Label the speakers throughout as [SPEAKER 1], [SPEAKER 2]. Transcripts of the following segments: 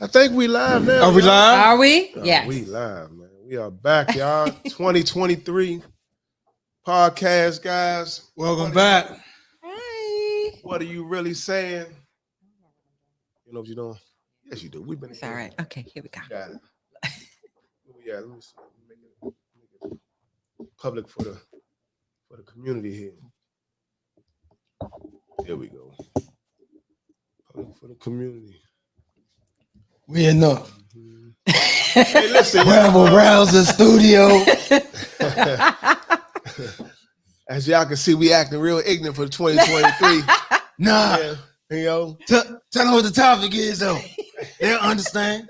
[SPEAKER 1] I think we live now.
[SPEAKER 2] Are we live?
[SPEAKER 3] Are we?
[SPEAKER 1] Oh,
[SPEAKER 3] Yes.
[SPEAKER 1] we live, man. We are back, y'all. 2023 podcast, guys.
[SPEAKER 2] Welcome back.
[SPEAKER 3] Hi.
[SPEAKER 1] What are you really saying? You know what you're doing? Yes, you do. We've been.
[SPEAKER 3] It's all right. Okay, here we go.
[SPEAKER 1] Got it. Yeah, let me see. Make it public for the community here. Here we go. Public for the community.
[SPEAKER 2] We in the
[SPEAKER 1] Hey, listen,
[SPEAKER 2] Rebel Rouser studio.
[SPEAKER 1] as y'all can see, we acting real ignorant for 2023.
[SPEAKER 2] Nah,
[SPEAKER 1] Yeah, you know.
[SPEAKER 2] tell them what the topic is, though. They'll understand.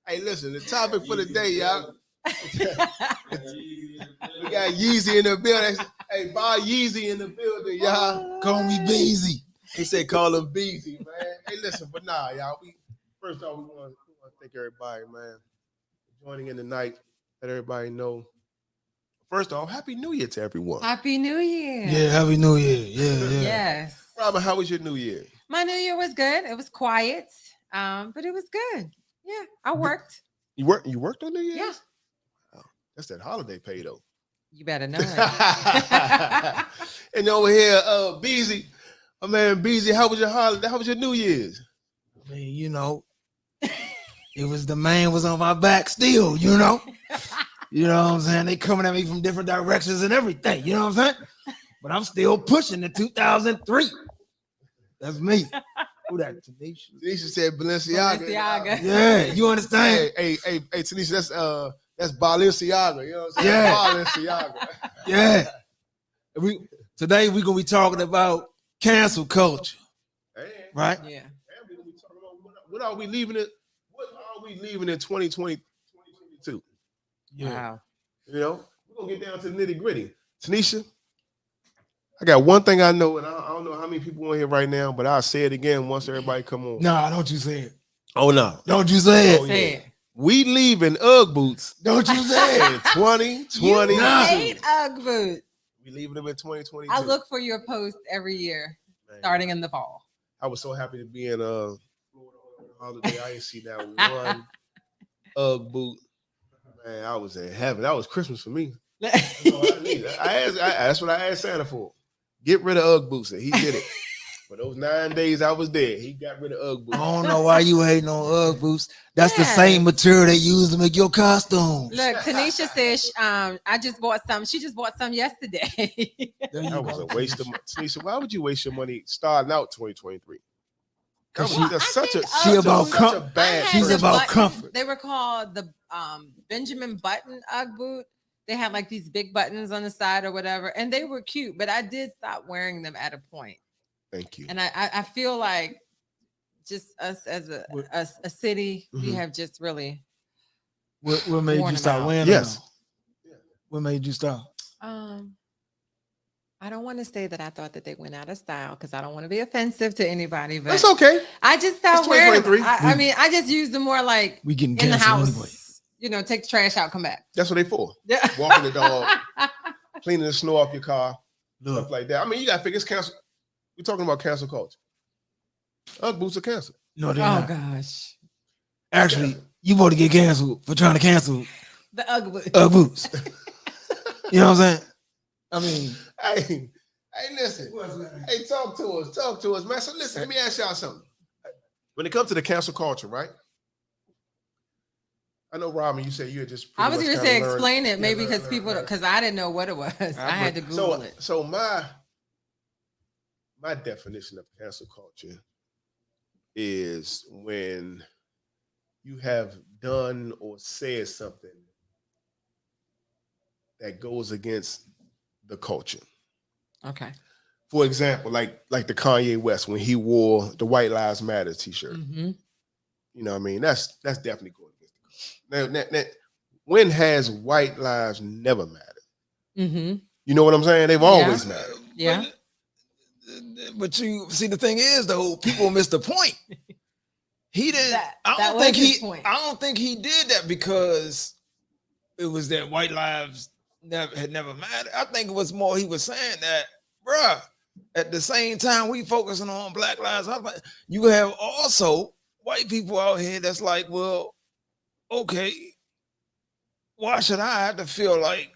[SPEAKER 1] Hey, listen, the topic for the day, y'all. We got Yeezy in the building. Hey, buy Yeezy in the building, y'all.
[SPEAKER 2] Call me Beezy.
[SPEAKER 1] He said call him Beezy, man. Hey, listen, but nah, y'all. First off, we want to thank everybody, man, for joining in tonight. Let everybody know. First off, Happy New Year to everyone.
[SPEAKER 3] Happy New Year.
[SPEAKER 2] Yeah, Happy New Year. Yeah.
[SPEAKER 3] Yes.
[SPEAKER 1] Robin, how was your New Year?
[SPEAKER 3] My New Year was good. It was quiet, but it was good. Yeah, I worked.
[SPEAKER 1] You worked on New Year's?
[SPEAKER 3] Yeah.
[SPEAKER 1] Oh, that's that holiday pay though.
[SPEAKER 3] You better know it.
[SPEAKER 1] And over here, Beezy, my man Beezy, how was your holiday? How was your New Year's?
[SPEAKER 2] I mean, you know, it was the man was on my back still, you know. You know what I'm saying? They coming at me from different directions and everything, you know what I'm saying? But I'm still pushing the 2003. That's me. Who that? Tanisha.
[SPEAKER 1] Tanisha said Balenciaga.
[SPEAKER 3] Balenciaga.
[SPEAKER 2] Yeah, you understand?
[SPEAKER 1] Hey, Tanisha, that's Balenciaga. You know what I'm saying?
[SPEAKER 2] Yeah.
[SPEAKER 1] Balenciaga.
[SPEAKER 2] Yeah. Today we're gonna be talking about cancel culture,
[SPEAKER 1] Hey,
[SPEAKER 2] right?
[SPEAKER 3] Yeah.
[SPEAKER 1] we gonna be talking about what are we leaving it? What are we leaving in 2022?
[SPEAKER 3] Wow.
[SPEAKER 1] You know, we're gonna get down to the nitty gritty. Tanisha, I got one thing I know, and I don't know how many people on here right now, but I'll say it again once everybody come on.
[SPEAKER 2] Nah, don't you say it.
[SPEAKER 1] Oh no.
[SPEAKER 2] Don't you say it.
[SPEAKER 1] Oh,
[SPEAKER 3] Say
[SPEAKER 1] yeah.
[SPEAKER 3] it.
[SPEAKER 1] We leaving Ugg boots
[SPEAKER 2] Don't you say
[SPEAKER 1] in
[SPEAKER 2] it.
[SPEAKER 1] 2022.
[SPEAKER 3] You
[SPEAKER 2] Nah.
[SPEAKER 3] hate Ugg boots.
[SPEAKER 1] We leaving them in 2022.
[SPEAKER 3] I look for your post every year,
[SPEAKER 1] Man,
[SPEAKER 3] starting in the fall.
[SPEAKER 1] I was so happy to be in Florida on holiday. I didn't see that one Ugg boot. Man, I was in heaven. That was Christmas for me. That's all I needed. That's what I asked Santa for. Get rid of Ugg boots, and he did it. For those 9 days I was there, he got rid of Ugg
[SPEAKER 2] I
[SPEAKER 1] boots.
[SPEAKER 2] don't know why you hating on Ugg boots. That's the
[SPEAKER 3] Yes.
[SPEAKER 2] same material they use to make your costumes.
[SPEAKER 3] Look, Tanisha says, I just bought some. She just bought some yesterday.
[SPEAKER 2] There you
[SPEAKER 1] That was
[SPEAKER 2] go.
[SPEAKER 1] a waste of money. Tanisha, why would you waste your money starting out 2023?
[SPEAKER 2] 'Cause
[SPEAKER 1] That's such a
[SPEAKER 2] she about
[SPEAKER 1] such a
[SPEAKER 2] com-
[SPEAKER 1] bad.
[SPEAKER 3] I had
[SPEAKER 2] she's
[SPEAKER 3] the
[SPEAKER 1] first-
[SPEAKER 2] about
[SPEAKER 3] buttons.
[SPEAKER 2] comfort.
[SPEAKER 3] They were called the Benjamin Button Ugg boot. They had like these big buttons on the side or whatever, and they were cute. But I did stop wearing them at a point,
[SPEAKER 1] Thank you.
[SPEAKER 3] and I feel like just us as a city, we
[SPEAKER 1] Mhm.
[SPEAKER 3] have just really
[SPEAKER 2] What made
[SPEAKER 3] Worn
[SPEAKER 2] you
[SPEAKER 3] them
[SPEAKER 2] stop
[SPEAKER 3] out.
[SPEAKER 2] wearing
[SPEAKER 1] Yes.
[SPEAKER 2] them? What made you stop?
[SPEAKER 3] I don't want to say that I thought that they went out of style because I don't want to be offensive to anybody, but
[SPEAKER 1] That's okay.
[SPEAKER 3] I just stopped
[SPEAKER 1] It's
[SPEAKER 3] wearing them.
[SPEAKER 1] 2023.
[SPEAKER 3] I mean, I just use them more like
[SPEAKER 2] We getting
[SPEAKER 3] in the
[SPEAKER 2] canceled
[SPEAKER 3] house.
[SPEAKER 2] anyway.
[SPEAKER 3] You know, take the trash out, come back.
[SPEAKER 1] That's what they for.
[SPEAKER 3] Yeah.
[SPEAKER 1] Walking the dog, cleaning the snow off your car, stuff
[SPEAKER 2] Look,
[SPEAKER 1] like that. I mean, you got to figure it's cancel. We're talking about cancel culture. Ugg boots are canceled.
[SPEAKER 2] no, they're
[SPEAKER 3] Oh
[SPEAKER 2] not.
[SPEAKER 3] gosh.
[SPEAKER 2] Actually, you about to get canceled for trying to cancel
[SPEAKER 3] The ugly.
[SPEAKER 2] Ugg boots. You know what I'm saying? I mean,
[SPEAKER 1] Hey, listen. Hey, talk to us, man. So listen, let me ask y'all something. When it comes to the cancel culture, right? I know, Robin, you said you had just.
[SPEAKER 3] I was
[SPEAKER 1] pretty
[SPEAKER 3] going
[SPEAKER 1] much
[SPEAKER 3] to say
[SPEAKER 1] kinda learned-
[SPEAKER 3] explain it,
[SPEAKER 1] yeah,
[SPEAKER 3] maybe
[SPEAKER 1] learn-
[SPEAKER 3] because
[SPEAKER 1] learn-
[SPEAKER 3] people,
[SPEAKER 1] learn.
[SPEAKER 3] because I didn't know what it was. I had to Google it.
[SPEAKER 1] So my definition of cancel culture is when you have done or said something that goes against the culture.
[SPEAKER 3] Okay.
[SPEAKER 1] For example, like the Kanye West when he wore the White Lives Matter T-shirt.
[SPEAKER 3] Mm-hmm.
[SPEAKER 1] You know what I mean? That's definitely going against the culture. Now, when has white lives never mattered?
[SPEAKER 3] Mm-hmm.
[SPEAKER 1] You know what I'm saying? They've always mattered.
[SPEAKER 3] Yeah.
[SPEAKER 2] But you see, the thing is, though, people miss the point. He didn't.
[SPEAKER 3] That
[SPEAKER 2] I don't
[SPEAKER 3] was
[SPEAKER 2] think
[SPEAKER 3] his
[SPEAKER 2] he.
[SPEAKER 3] point.
[SPEAKER 2] I don't think he did that because it was that white lives had never mattered. I think it was more he was saying that, bruh. At the same time, we focusing on Black Lives Matter. You have also white people out here that's like, well, okay, why should I have to feel like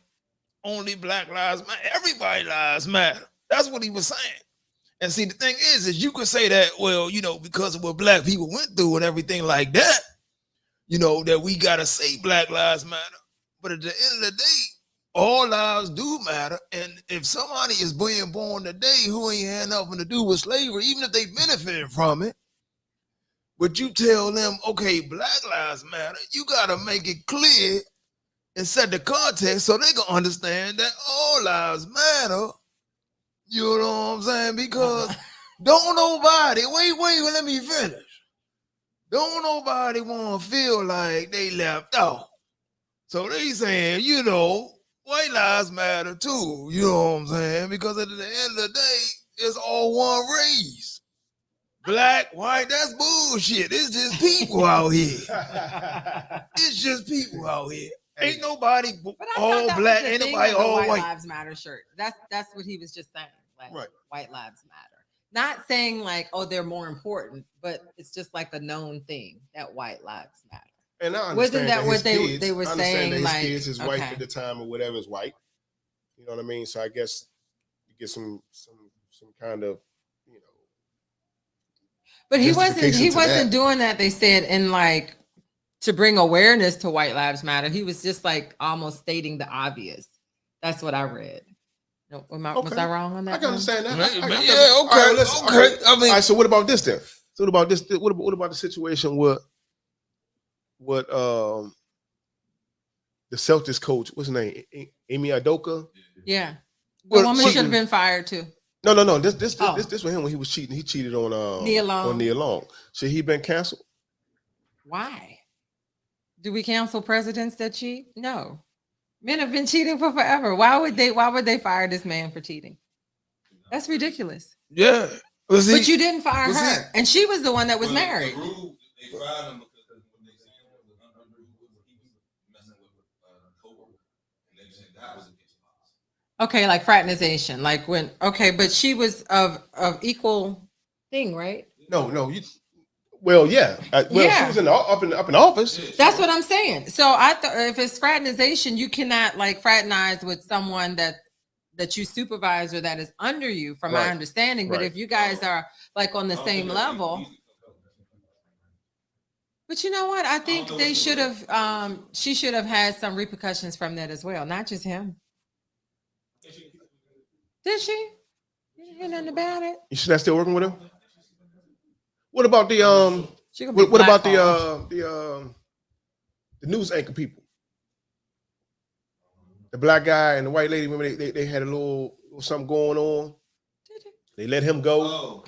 [SPEAKER 2] only Black lives matter? Everybody lives matter. That's what he was saying. And see, the thing is you could say that, well, because of what Black people went through and everything like that, that we gotta say Black lives matter. But at the end of the day, all lives do matter. And if somebody is being born today who ain't had nothing to do with slavery, even if they benefited from it, but you tell them, okay, Black lives matter, you gotta make it clear and set the context so they can understand that all lives matter. You know what I'm saying? Because don't nobody, wait, let me finish. Don't nobody want to feel like they left out. So they saying, white lives matter too. You know what I'm saying? Because at the end of the day, it's all one race. Black, white, that's bullshit. It's just people out here. It's just people out here. Ain't nobody all Black, ain't nobody all white.
[SPEAKER 3] White Lives Matter shirt. That's what he was just saying. Like, right. White lives matter. Not saying like, oh, they're more important, but it's just like a known thing that white lives matter.
[SPEAKER 1] And I understand
[SPEAKER 3] wasn't that what
[SPEAKER 1] kids,
[SPEAKER 3] they were saying?
[SPEAKER 1] That
[SPEAKER 3] like,
[SPEAKER 1] his kids, his wife at the time or whatever is white. You know what I mean? So I guess you get some kind of,
[SPEAKER 3] But he wasn't doing that. They said in like to bring awareness to White Lives Matter. He was just like almost stating the obvious. That's what I read. No, was I wrong on that?
[SPEAKER 1] I can understand that.
[SPEAKER 2] Okay.
[SPEAKER 1] Okay. I mean, all right, so what about this then? So what about this? What about the situation with what the Celtics coach? What's his name? Amy Udoka.
[SPEAKER 3] Yeah, the woman should have been fired too.
[SPEAKER 1] No. This was him when he was cheating. He cheated on
[SPEAKER 3] Nia Long.
[SPEAKER 1] Should he been canceled?
[SPEAKER 3] Why? Do we cancel presidents that cheat? No. Men have been cheating for forever. Why would they fire this man for cheating? That's ridiculous.
[SPEAKER 2] Yeah.
[SPEAKER 3] But you didn't fire her. And she was the one that was married.
[SPEAKER 4] They fired him because when they said he was messing with coworker. And they said that was against policy.
[SPEAKER 3] Okay, like fraternization. Like when but she was of equal thing, right?
[SPEAKER 1] No. Well, yeah. She was up in the office.
[SPEAKER 3] That's what I'm saying. So I thought if it's fraternization, you cannot like fraternize with someone that you supervise or that is under you, from my understanding. But if you guys are like on the same level, but you know what? I think they should have. She should have had some repercussions from that as well, not just him. Did she? You didn't hear nothing about it.
[SPEAKER 1] You should still working with him? What about the what about the news anchor people? The black guy and the white lady, remember they had a little something going on. They let him go.
[SPEAKER 4] Oh.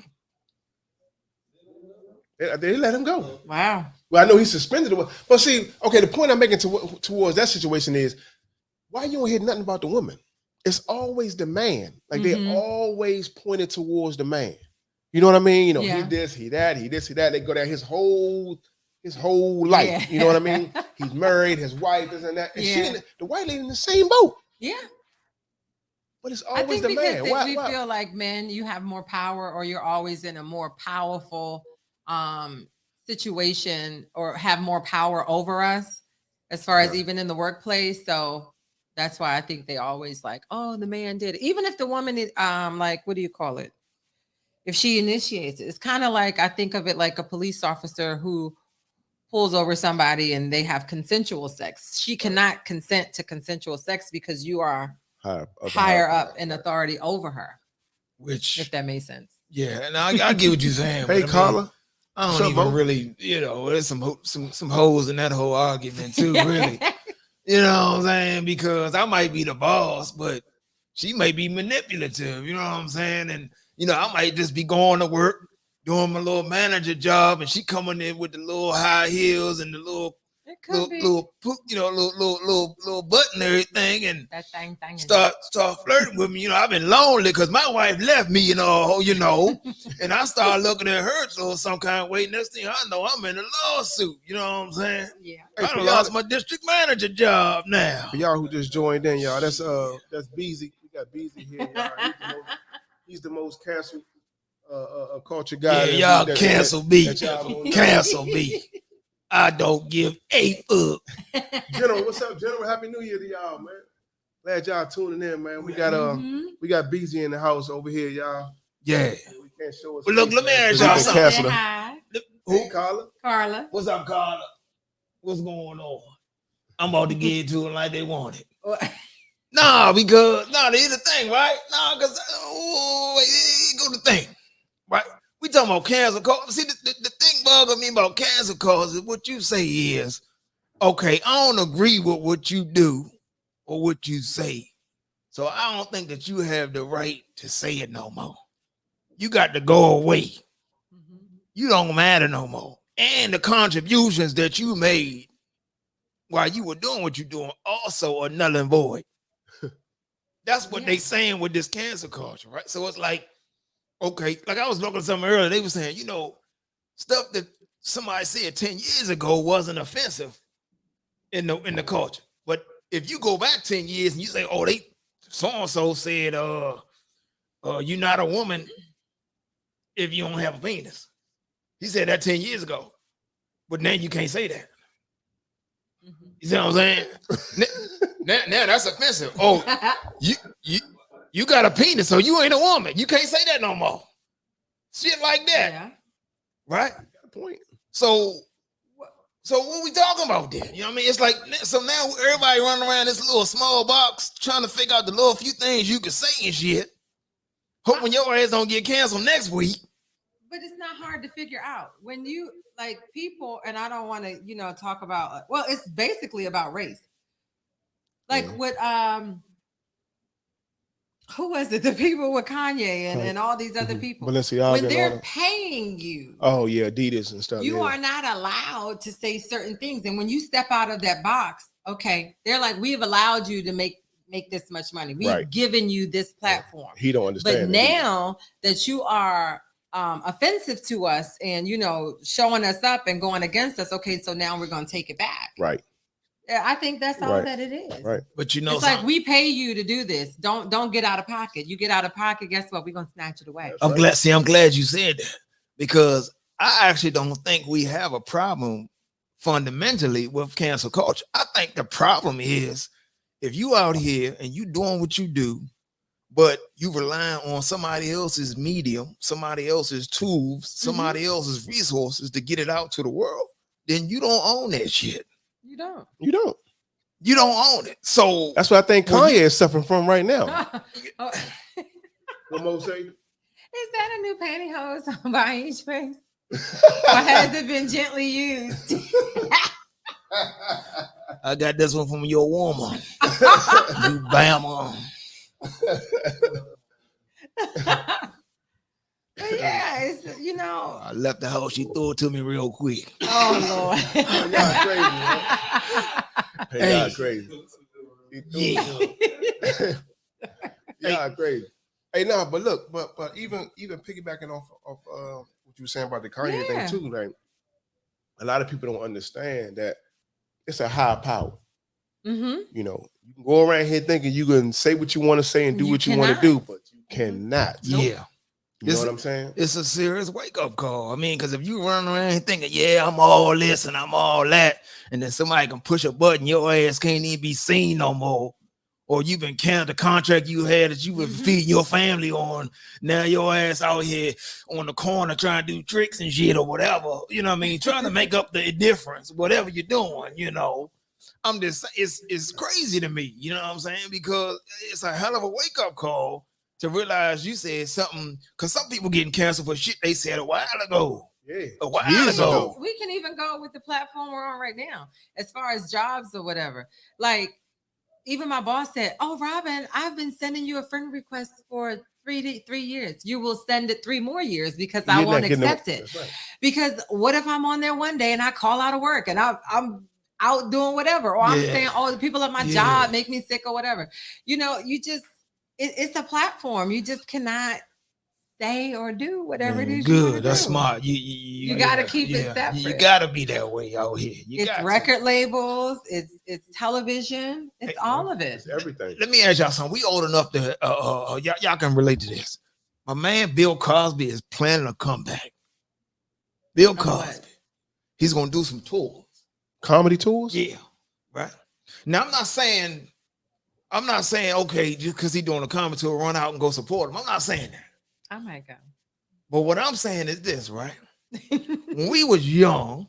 [SPEAKER 1] They let him go.
[SPEAKER 3] Wow.
[SPEAKER 1] Well, I know he's suspended. But see, okay, the point I'm making towards that situation is, why you don't hear nothing about the woman? It's always the man. Like they always pointed towards the man. You know what I mean? He this, he that, he this, he that. They go down his whole life. Yeah. You know what I mean? He's married, his wife, this and that. And she, the white lady in the same boat.
[SPEAKER 3] Yeah.
[SPEAKER 1] But it's always the man. Why?
[SPEAKER 3] We feel like men, you have more power, or you're always in a more powerful situation, or have more power over us, as far as even in the workplace. So that's why I think they always like, oh, the man did it. Even if the woman, like, what do you call it? If she initiates it, it's kind of like, I think of it like a police officer who pulls over somebody and they have consensual sex. She cannot consent to consensual sex because you are higher up in authority over her. Which, if that makes sense.
[SPEAKER 2] Yeah, and I get what you're saying.
[SPEAKER 1] Hey, Carla.
[SPEAKER 2] I don't even really, there's some holes in that whole argument too, really. You know what I'm saying? Because I might be the boss, but she may be manipulative, you know what I'm saying? And I might just be going to work, doing my little manager job, and she coming in with the little high heels and the little button and everything, and
[SPEAKER 3] that thing
[SPEAKER 2] start flirting with me. I've been lonely because my wife left me, and I start looking at her so some kind of way. Next thing I know, I'm in a lawsuit. You know what I'm saying?
[SPEAKER 3] Yeah.
[SPEAKER 2] I lost my district manager job now.
[SPEAKER 1] For y'all who just joined in, y'all, that's Beezy. We got Beezy here. Y'all. He's the most canceled culture guy.
[SPEAKER 2] Yeah, y'all cancel me.
[SPEAKER 1] that y'all gonna know.
[SPEAKER 2] Cancel me. I don't give a fuck.
[SPEAKER 1] General, what's up, General? Happy New Year to y'all, man. Glad y'all tuning in, man. We got we got BZ in the house over here, y'all.
[SPEAKER 2] Yeah.
[SPEAKER 1] We can't show us.
[SPEAKER 2] But look, let me ask
[SPEAKER 1] y'all
[SPEAKER 2] y'all
[SPEAKER 3] Say
[SPEAKER 2] something.
[SPEAKER 1] something.
[SPEAKER 3] hi,
[SPEAKER 1] Who, Carla?
[SPEAKER 3] Carla.
[SPEAKER 2] What's up, Carla? What's going on? I'm about to get into it like they want it. Nah, because here's the thing, right? Nah, because here go the thing, right? We talking about cancel cause. See, the thing bugging me about cancel cause is what you say is, okay, I don't agree with what you do or what you say, so I don't think that you have the right to say it no more. You got to go away. You don't matter no more. And the contributions that you made while you were doing what you're doing also are null and void. That's what they saying with this cancel culture, right? So it's like, okay, like I was looking at something earlier, they were saying, you know, stuff that somebody said 10 years ago wasn't offensive in the culture. But if you go back 10 years and you say, oh, they so-and-so said, you're not a woman if you don't have a penis. He said that 10 years ago. But now you can't say that. You see what I'm saying? now that's offensive. Oh, you got a penis, so you ain't a woman. You can't say that no more. Shit like that.
[SPEAKER 3] Yeah.
[SPEAKER 2] Right?
[SPEAKER 1] Got a point.
[SPEAKER 2] So what we talking about then? You know what I mean? It's like, so now everybody running around this little small box trying to figure out the little few things you can say and shit. Hoping your ass don't get canceled next week.
[SPEAKER 3] But it's not hard to figure out when you like people, and I don't want to, talk about. Well, it's basically about race. Like with who was it? The people with Kanye and all these other people.
[SPEAKER 1] Balenciaga.
[SPEAKER 3] When they're paying you.
[SPEAKER 1] Oh yeah, Adidas and stuff.
[SPEAKER 3] You are not allowed to say certain things, and when you step out of that box, okay, they're like, we've allowed you to make this much money. We've given you this platform.
[SPEAKER 1] He don't understand.
[SPEAKER 3] But now that you are offensive to us and showing us up and going against us, okay, so now we're going to take it back.
[SPEAKER 1] Right.
[SPEAKER 3] I think that's all that it is.
[SPEAKER 1] Right.
[SPEAKER 2] But
[SPEAKER 3] it's like we pay you to do this. Don't get out of pocket. You get out of pocket, guess what? We're going to snatch it away.
[SPEAKER 2] I'm glad you said that, because I actually don't think we have a problem fundamentally with cancel culture. I think the problem is if you out here and you doing what you do, but you rely on somebody else's medium, somebody else's tools, somebody else's resources to get it out to the world, then you don't own that shit.
[SPEAKER 3] You don't.
[SPEAKER 2] You don't own it. So
[SPEAKER 1] that's what I think Kanye is suffering from right now. What Mo say?
[SPEAKER 3] Is that a new pantyhose by each face? Or has it been gently used?
[SPEAKER 2] I got this one from your woman. You Bama.
[SPEAKER 3] But yeah, it's
[SPEAKER 2] I left the house. She threw it to me real quick.
[SPEAKER 3] Oh Lord.
[SPEAKER 1] Y'all crazy, man. Hey, y'all crazy.
[SPEAKER 2] Yeah.
[SPEAKER 1] Y'all crazy. Hey, no, but look, but even piggybacking off what you were saying about the Kanye thing too, like a lot of people don't understand that it's a high power. You can go around here thinking you can say what you want to say and do what you want to do, but you cannot.
[SPEAKER 2] Yeah.
[SPEAKER 1] You know what I'm saying?
[SPEAKER 2] It's a serious wake-up call. I mean, because if you run around thinking, yeah, I'm all this and I'm all that, and then somebody can push a button, your ass can't even be seen no more, or you've been counting the contract you had that you were feeding your family on, now your ass out here on the corner trying to do tricks and shit or whatever, you know what I mean? Trying to make up the difference, whatever you're doing, I'm just, it's crazy to me, you know what I'm saying? Because it's a hell of a wake-up call to realize you said something, because some people getting canceled for shit they said a while ago.
[SPEAKER 1] Yeah.
[SPEAKER 2] A while ago.
[SPEAKER 3] We can even go with the platform we're on right now, as far as jobs or whatever. Like, even my boss said, oh, Robin, I've been sending you a friend request for 3 years. You will send it 3 more years because I won't accept it. Right. Because what if I'm on there one day and I call out of work and I'm out doing whatever, or I'm saying, oh, the people at my job make me sick or whatever. You just, it's a platform. You just cannot say or do whatever it is.
[SPEAKER 2] Good, that's smart. You
[SPEAKER 3] got to keep it separate.
[SPEAKER 2] You got to be that way out here.
[SPEAKER 3] It's record labels. It's television. It's all of it.
[SPEAKER 1] It's everything.
[SPEAKER 2] Let me ask y'all something. We old enough to y'all can relate to this. My man Bill Cosby is planning a comeback. Bill
[SPEAKER 3] Of
[SPEAKER 2] Cosby.
[SPEAKER 3] what?
[SPEAKER 2] He's gonna do some tours.
[SPEAKER 1] Comedy tours?
[SPEAKER 2] Yeah, right. Now I'm not saying okay, just because he's doing a comedy tour, run out and go support him. I'm not saying that.
[SPEAKER 3] I might go.
[SPEAKER 2] But what I'm saying is this, right? When we was young,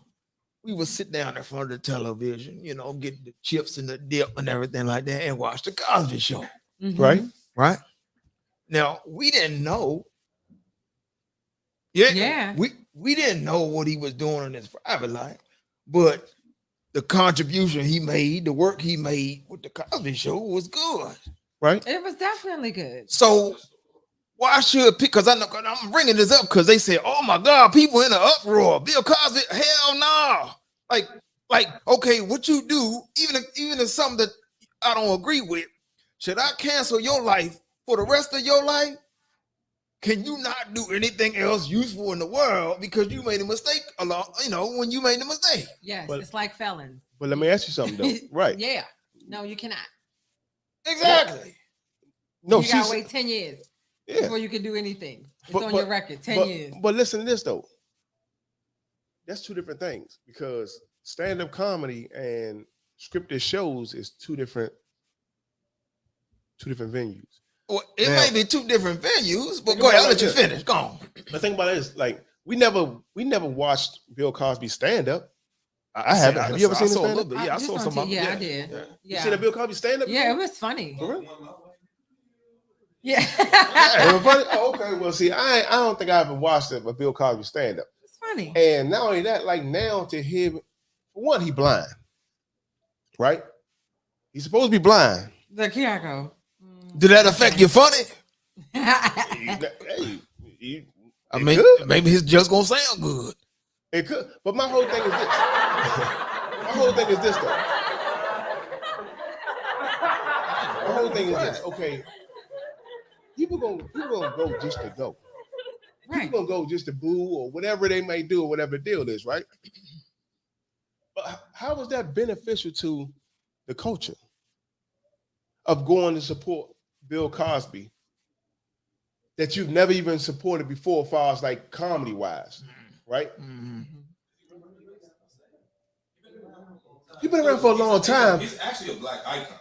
[SPEAKER 2] we would sit down in front of the television, you know, get the chips and the dip and everything like that, and watch the Cosby Show.
[SPEAKER 3] Mhm.
[SPEAKER 1] Right?
[SPEAKER 2] Right? Now we didn't know. Yeah,
[SPEAKER 3] Yeah.
[SPEAKER 2] we didn't know what he was doing in his private life, but the contribution he made, the work he made with the Cosby Show was good.
[SPEAKER 1] Right?
[SPEAKER 3] It was definitely good.
[SPEAKER 2] So why should because I know I'm bringing this up because they said, "Oh my God, people in an uproar." Bill Cosby, hell no. Like, okay, what you do, even if something that I don't agree with, should I cancel your life for the rest of your life? Can you not do anything else useful in the world because you made a mistake along, when you made the mistake?
[SPEAKER 3] Yes,
[SPEAKER 1] But-
[SPEAKER 3] it's like felons.
[SPEAKER 1] But let me ask you something though. Right.
[SPEAKER 3] Yeah. No, you cannot.
[SPEAKER 2] Exactly.
[SPEAKER 1] No,
[SPEAKER 3] you gotta
[SPEAKER 1] she's
[SPEAKER 3] wait 10 years
[SPEAKER 1] yeah.
[SPEAKER 3] before you can do anything. It's
[SPEAKER 1] But-
[SPEAKER 3] on
[SPEAKER 1] but-
[SPEAKER 3] your record. 10 years.
[SPEAKER 1] But listen to this though. That's two different things because stand-up comedy and scripted shows is two different venues.
[SPEAKER 2] Well, it
[SPEAKER 1] Now-
[SPEAKER 2] may be two different venues, but
[SPEAKER 1] Think
[SPEAKER 2] go ahead,
[SPEAKER 1] about
[SPEAKER 2] I'll let you
[SPEAKER 1] it like this.
[SPEAKER 2] finish. Go on.
[SPEAKER 1] The thing about it is like we never watched Bill Cosby stand-up. I
[SPEAKER 2] said
[SPEAKER 1] haven't. Have you ever seen
[SPEAKER 2] I
[SPEAKER 1] him
[SPEAKER 2] saw a
[SPEAKER 1] stand
[SPEAKER 2] little
[SPEAKER 1] up?
[SPEAKER 2] bit. Yeah, I
[SPEAKER 3] Just
[SPEAKER 2] saw
[SPEAKER 3] on
[SPEAKER 2] some.
[SPEAKER 3] TV. Yeah, I did.
[SPEAKER 1] You
[SPEAKER 3] Yeah.
[SPEAKER 1] seen a Bill Cosby stand-up?
[SPEAKER 3] Yeah, it was funny.
[SPEAKER 1] For real?
[SPEAKER 3] Yeah.
[SPEAKER 1] It was funny? Oh, okay. Well, see, I don't think I ever watched a Bill Cosby stand-up.
[SPEAKER 3] It's funny.
[SPEAKER 1] And not only that, like now to him, for one, he blind, right? He's supposed to be blind.
[SPEAKER 3] Look, here I go.
[SPEAKER 2] Did that affect your funny?
[SPEAKER 1] Hey,
[SPEAKER 2] I
[SPEAKER 1] it
[SPEAKER 2] mean,
[SPEAKER 1] could.
[SPEAKER 2] maybe his just gonna sound good.
[SPEAKER 1] It could. But my whole thing is this. My whole thing is this though. My whole thing is this. Okay. People gonna go just to go.
[SPEAKER 3] Right.
[SPEAKER 1] People gonna go just to boo or whatever they may do or whatever the deal is, right? But how is that beneficial to the culture of going to support Bill Cosby that you've never even supported before, as far as like comedy wise, right? He's been around for a long time.
[SPEAKER 4] He's actually a black icon.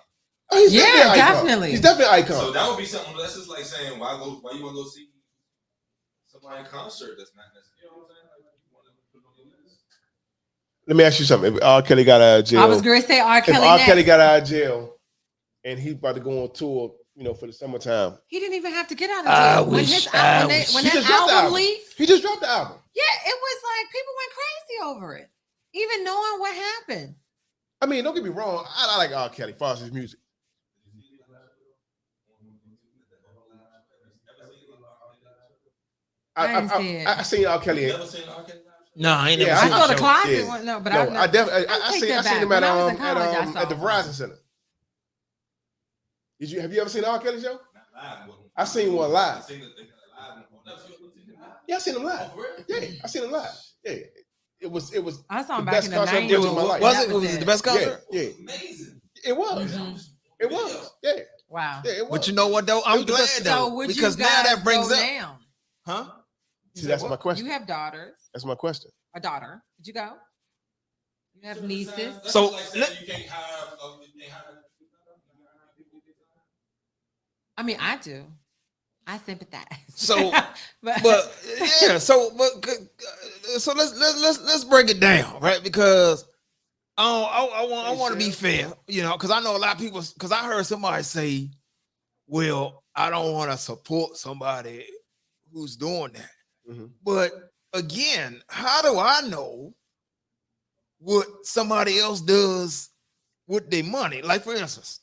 [SPEAKER 1] Oh, he's
[SPEAKER 3] Yeah,
[SPEAKER 1] definitely an icon.
[SPEAKER 3] definitely.
[SPEAKER 1] He's definitely an icon.
[SPEAKER 4] So that would be something. That's just like saying, why you want to go see somebody in concert? That's not necessarily. You know what I'm saying? Like, you want to put on your list.
[SPEAKER 1] Let me ask you something. If R. Kelly got out of jail,
[SPEAKER 3] I was going to say R.
[SPEAKER 1] if
[SPEAKER 3] Kelly.
[SPEAKER 1] R.
[SPEAKER 3] next.
[SPEAKER 1] Kelly got out of jail and he's about to go on tour, for the summertime,
[SPEAKER 3] He didn't even have to get out of
[SPEAKER 2] I
[SPEAKER 3] jail. When
[SPEAKER 2] wish-
[SPEAKER 3] his
[SPEAKER 2] I
[SPEAKER 3] when,
[SPEAKER 2] wish.
[SPEAKER 3] when
[SPEAKER 1] He
[SPEAKER 3] that
[SPEAKER 1] just dropped the
[SPEAKER 3] album
[SPEAKER 1] album.
[SPEAKER 3] leaked,
[SPEAKER 1] he just dropped the album.
[SPEAKER 3] yeah, it was like people went crazy over it, even knowing what happened.
[SPEAKER 1] I mean, don't get me wrong. I like R. Kelly, as far as his music.
[SPEAKER 3] I didn't see it.
[SPEAKER 1] I seen R. Kelly.
[SPEAKER 4] You never seen R. Kelly?
[SPEAKER 2] No, I ain't
[SPEAKER 1] Yeah,
[SPEAKER 2] never
[SPEAKER 3] I
[SPEAKER 2] seen
[SPEAKER 3] saw the
[SPEAKER 2] show.
[SPEAKER 3] closet
[SPEAKER 1] Yeah.
[SPEAKER 3] one. No, but
[SPEAKER 1] No,
[SPEAKER 3] I've never,
[SPEAKER 1] I definitely.
[SPEAKER 3] I'll
[SPEAKER 1] I
[SPEAKER 3] take
[SPEAKER 1] seen
[SPEAKER 3] that
[SPEAKER 1] him
[SPEAKER 3] back.
[SPEAKER 1] at
[SPEAKER 3] When I was in college, I
[SPEAKER 1] at the
[SPEAKER 3] saw
[SPEAKER 1] Verizon Center. Have you ever seen R. Kelly show?
[SPEAKER 4] Not live, but-
[SPEAKER 1] I seen one live.
[SPEAKER 4] I seen the thing live. Never seen it live.
[SPEAKER 1] Yeah, I seen him live.
[SPEAKER 4] Oh, for real?
[SPEAKER 1] Yeah, I seen him live. Yeah, it was.
[SPEAKER 3] I saw him
[SPEAKER 1] the
[SPEAKER 3] back
[SPEAKER 1] best
[SPEAKER 3] in the
[SPEAKER 1] concert I've
[SPEAKER 3] 90s.
[SPEAKER 1] been to in my life.
[SPEAKER 2] Was
[SPEAKER 3] That
[SPEAKER 2] it? Was it the best
[SPEAKER 1] Yeah,
[SPEAKER 2] concert?
[SPEAKER 1] yeah,
[SPEAKER 4] Amazing.
[SPEAKER 1] it was.
[SPEAKER 3] Mhm.
[SPEAKER 1] It was. Yeah,
[SPEAKER 3] Wow.
[SPEAKER 1] yeah, it was.
[SPEAKER 2] But you know what though? I'm
[SPEAKER 1] was the
[SPEAKER 2] glad
[SPEAKER 1] best-
[SPEAKER 2] though
[SPEAKER 3] So would
[SPEAKER 2] because
[SPEAKER 3] you
[SPEAKER 2] now
[SPEAKER 3] guys
[SPEAKER 2] that brings
[SPEAKER 3] go
[SPEAKER 2] up,
[SPEAKER 3] down?
[SPEAKER 2] huh?
[SPEAKER 1] See, that's my question.
[SPEAKER 3] You have daughters,
[SPEAKER 1] That's my question.
[SPEAKER 3] a daughter. Did you go? You have nieces.
[SPEAKER 4] That's
[SPEAKER 2] So,
[SPEAKER 4] just like saying you can't hire. You can't hire.
[SPEAKER 3] I mean, I do. I sympathize.
[SPEAKER 2] So,
[SPEAKER 3] but
[SPEAKER 2] yeah, so let's break it down, right? Because I want to be fair, because I know a lot of people. Because I heard somebody say, "Well, I don't want to support somebody who's doing that."
[SPEAKER 1] Mhm.
[SPEAKER 2] But again, how do I know what somebody else does with their money? Like for instance,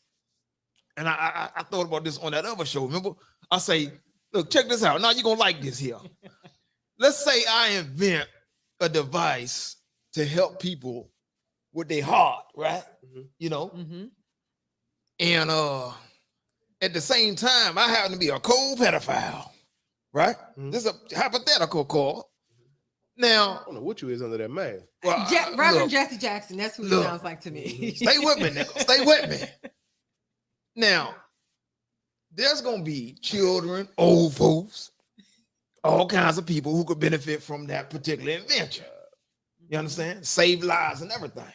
[SPEAKER 2] and I thought about this on that other show. Remember, I say, look, check this out. Now you're gonna like this here. Let's say I invent a device to help people with their heart, right?
[SPEAKER 1] Mhm.
[SPEAKER 3] Mhm.
[SPEAKER 2] And at the same time, I happen to be a cold pedophile, right?
[SPEAKER 1] Mhm.
[SPEAKER 2] This is a hypothetical call.
[SPEAKER 1] I
[SPEAKER 2] Now,
[SPEAKER 1] don't know what you is under that mask.
[SPEAKER 2] well,
[SPEAKER 3] Reverend
[SPEAKER 2] look,
[SPEAKER 3] Jesse Jackson. That's who
[SPEAKER 2] Look.
[SPEAKER 3] he sounds like to me.
[SPEAKER 2] stay with me, nigga. Stay with me. Now, there's gonna be children, old folks, all kinds of people who could benefit from that particular invention. You understand? Save lives and everything.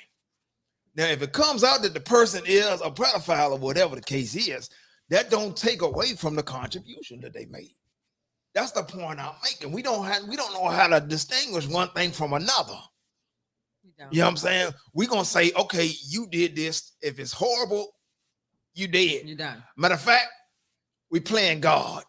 [SPEAKER 2] Now, if it comes out that the person is a pedophile or whatever the case is, that don't take away from the contribution that they made. That's the point I'm making. We don't know how to distinguish one thing from another. You know what I'm saying? We're gonna say, okay, you did this. If it's horrible, you did.
[SPEAKER 3] You're done.
[SPEAKER 2] Matter of fact, we playing God.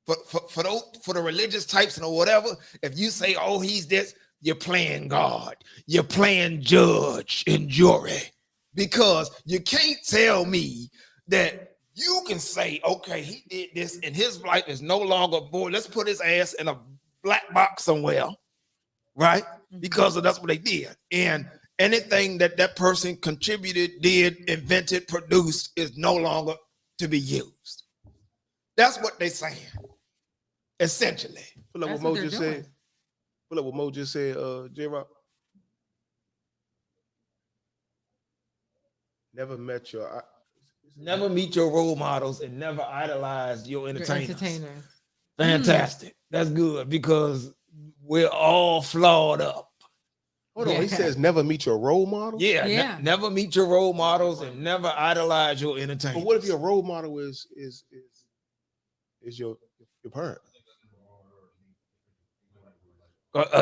[SPEAKER 2] For the religious types and whatever, if you say, oh, he's this, you're playing God. You're playing judge and jury. Because you can't tell me that you can say, okay, he did this and his life is no longer boy. Let's put his ass in a black box somewhere, right? Because that's what they did. And anything that person contributed, did, invented, produced is no longer to be used. That's what they're saying, essentially.
[SPEAKER 1] Pull up what Mo just said. Pull up what Mo just said, J-Rock. Never meet your role models and never idolize your entertainers. Fantastic. That's good because we're all flawed up. Hold on, he says never meet your role models?
[SPEAKER 2] Yeah. Never meet your role models and never idolize your entertainers.
[SPEAKER 1] But what if your role model is your parent?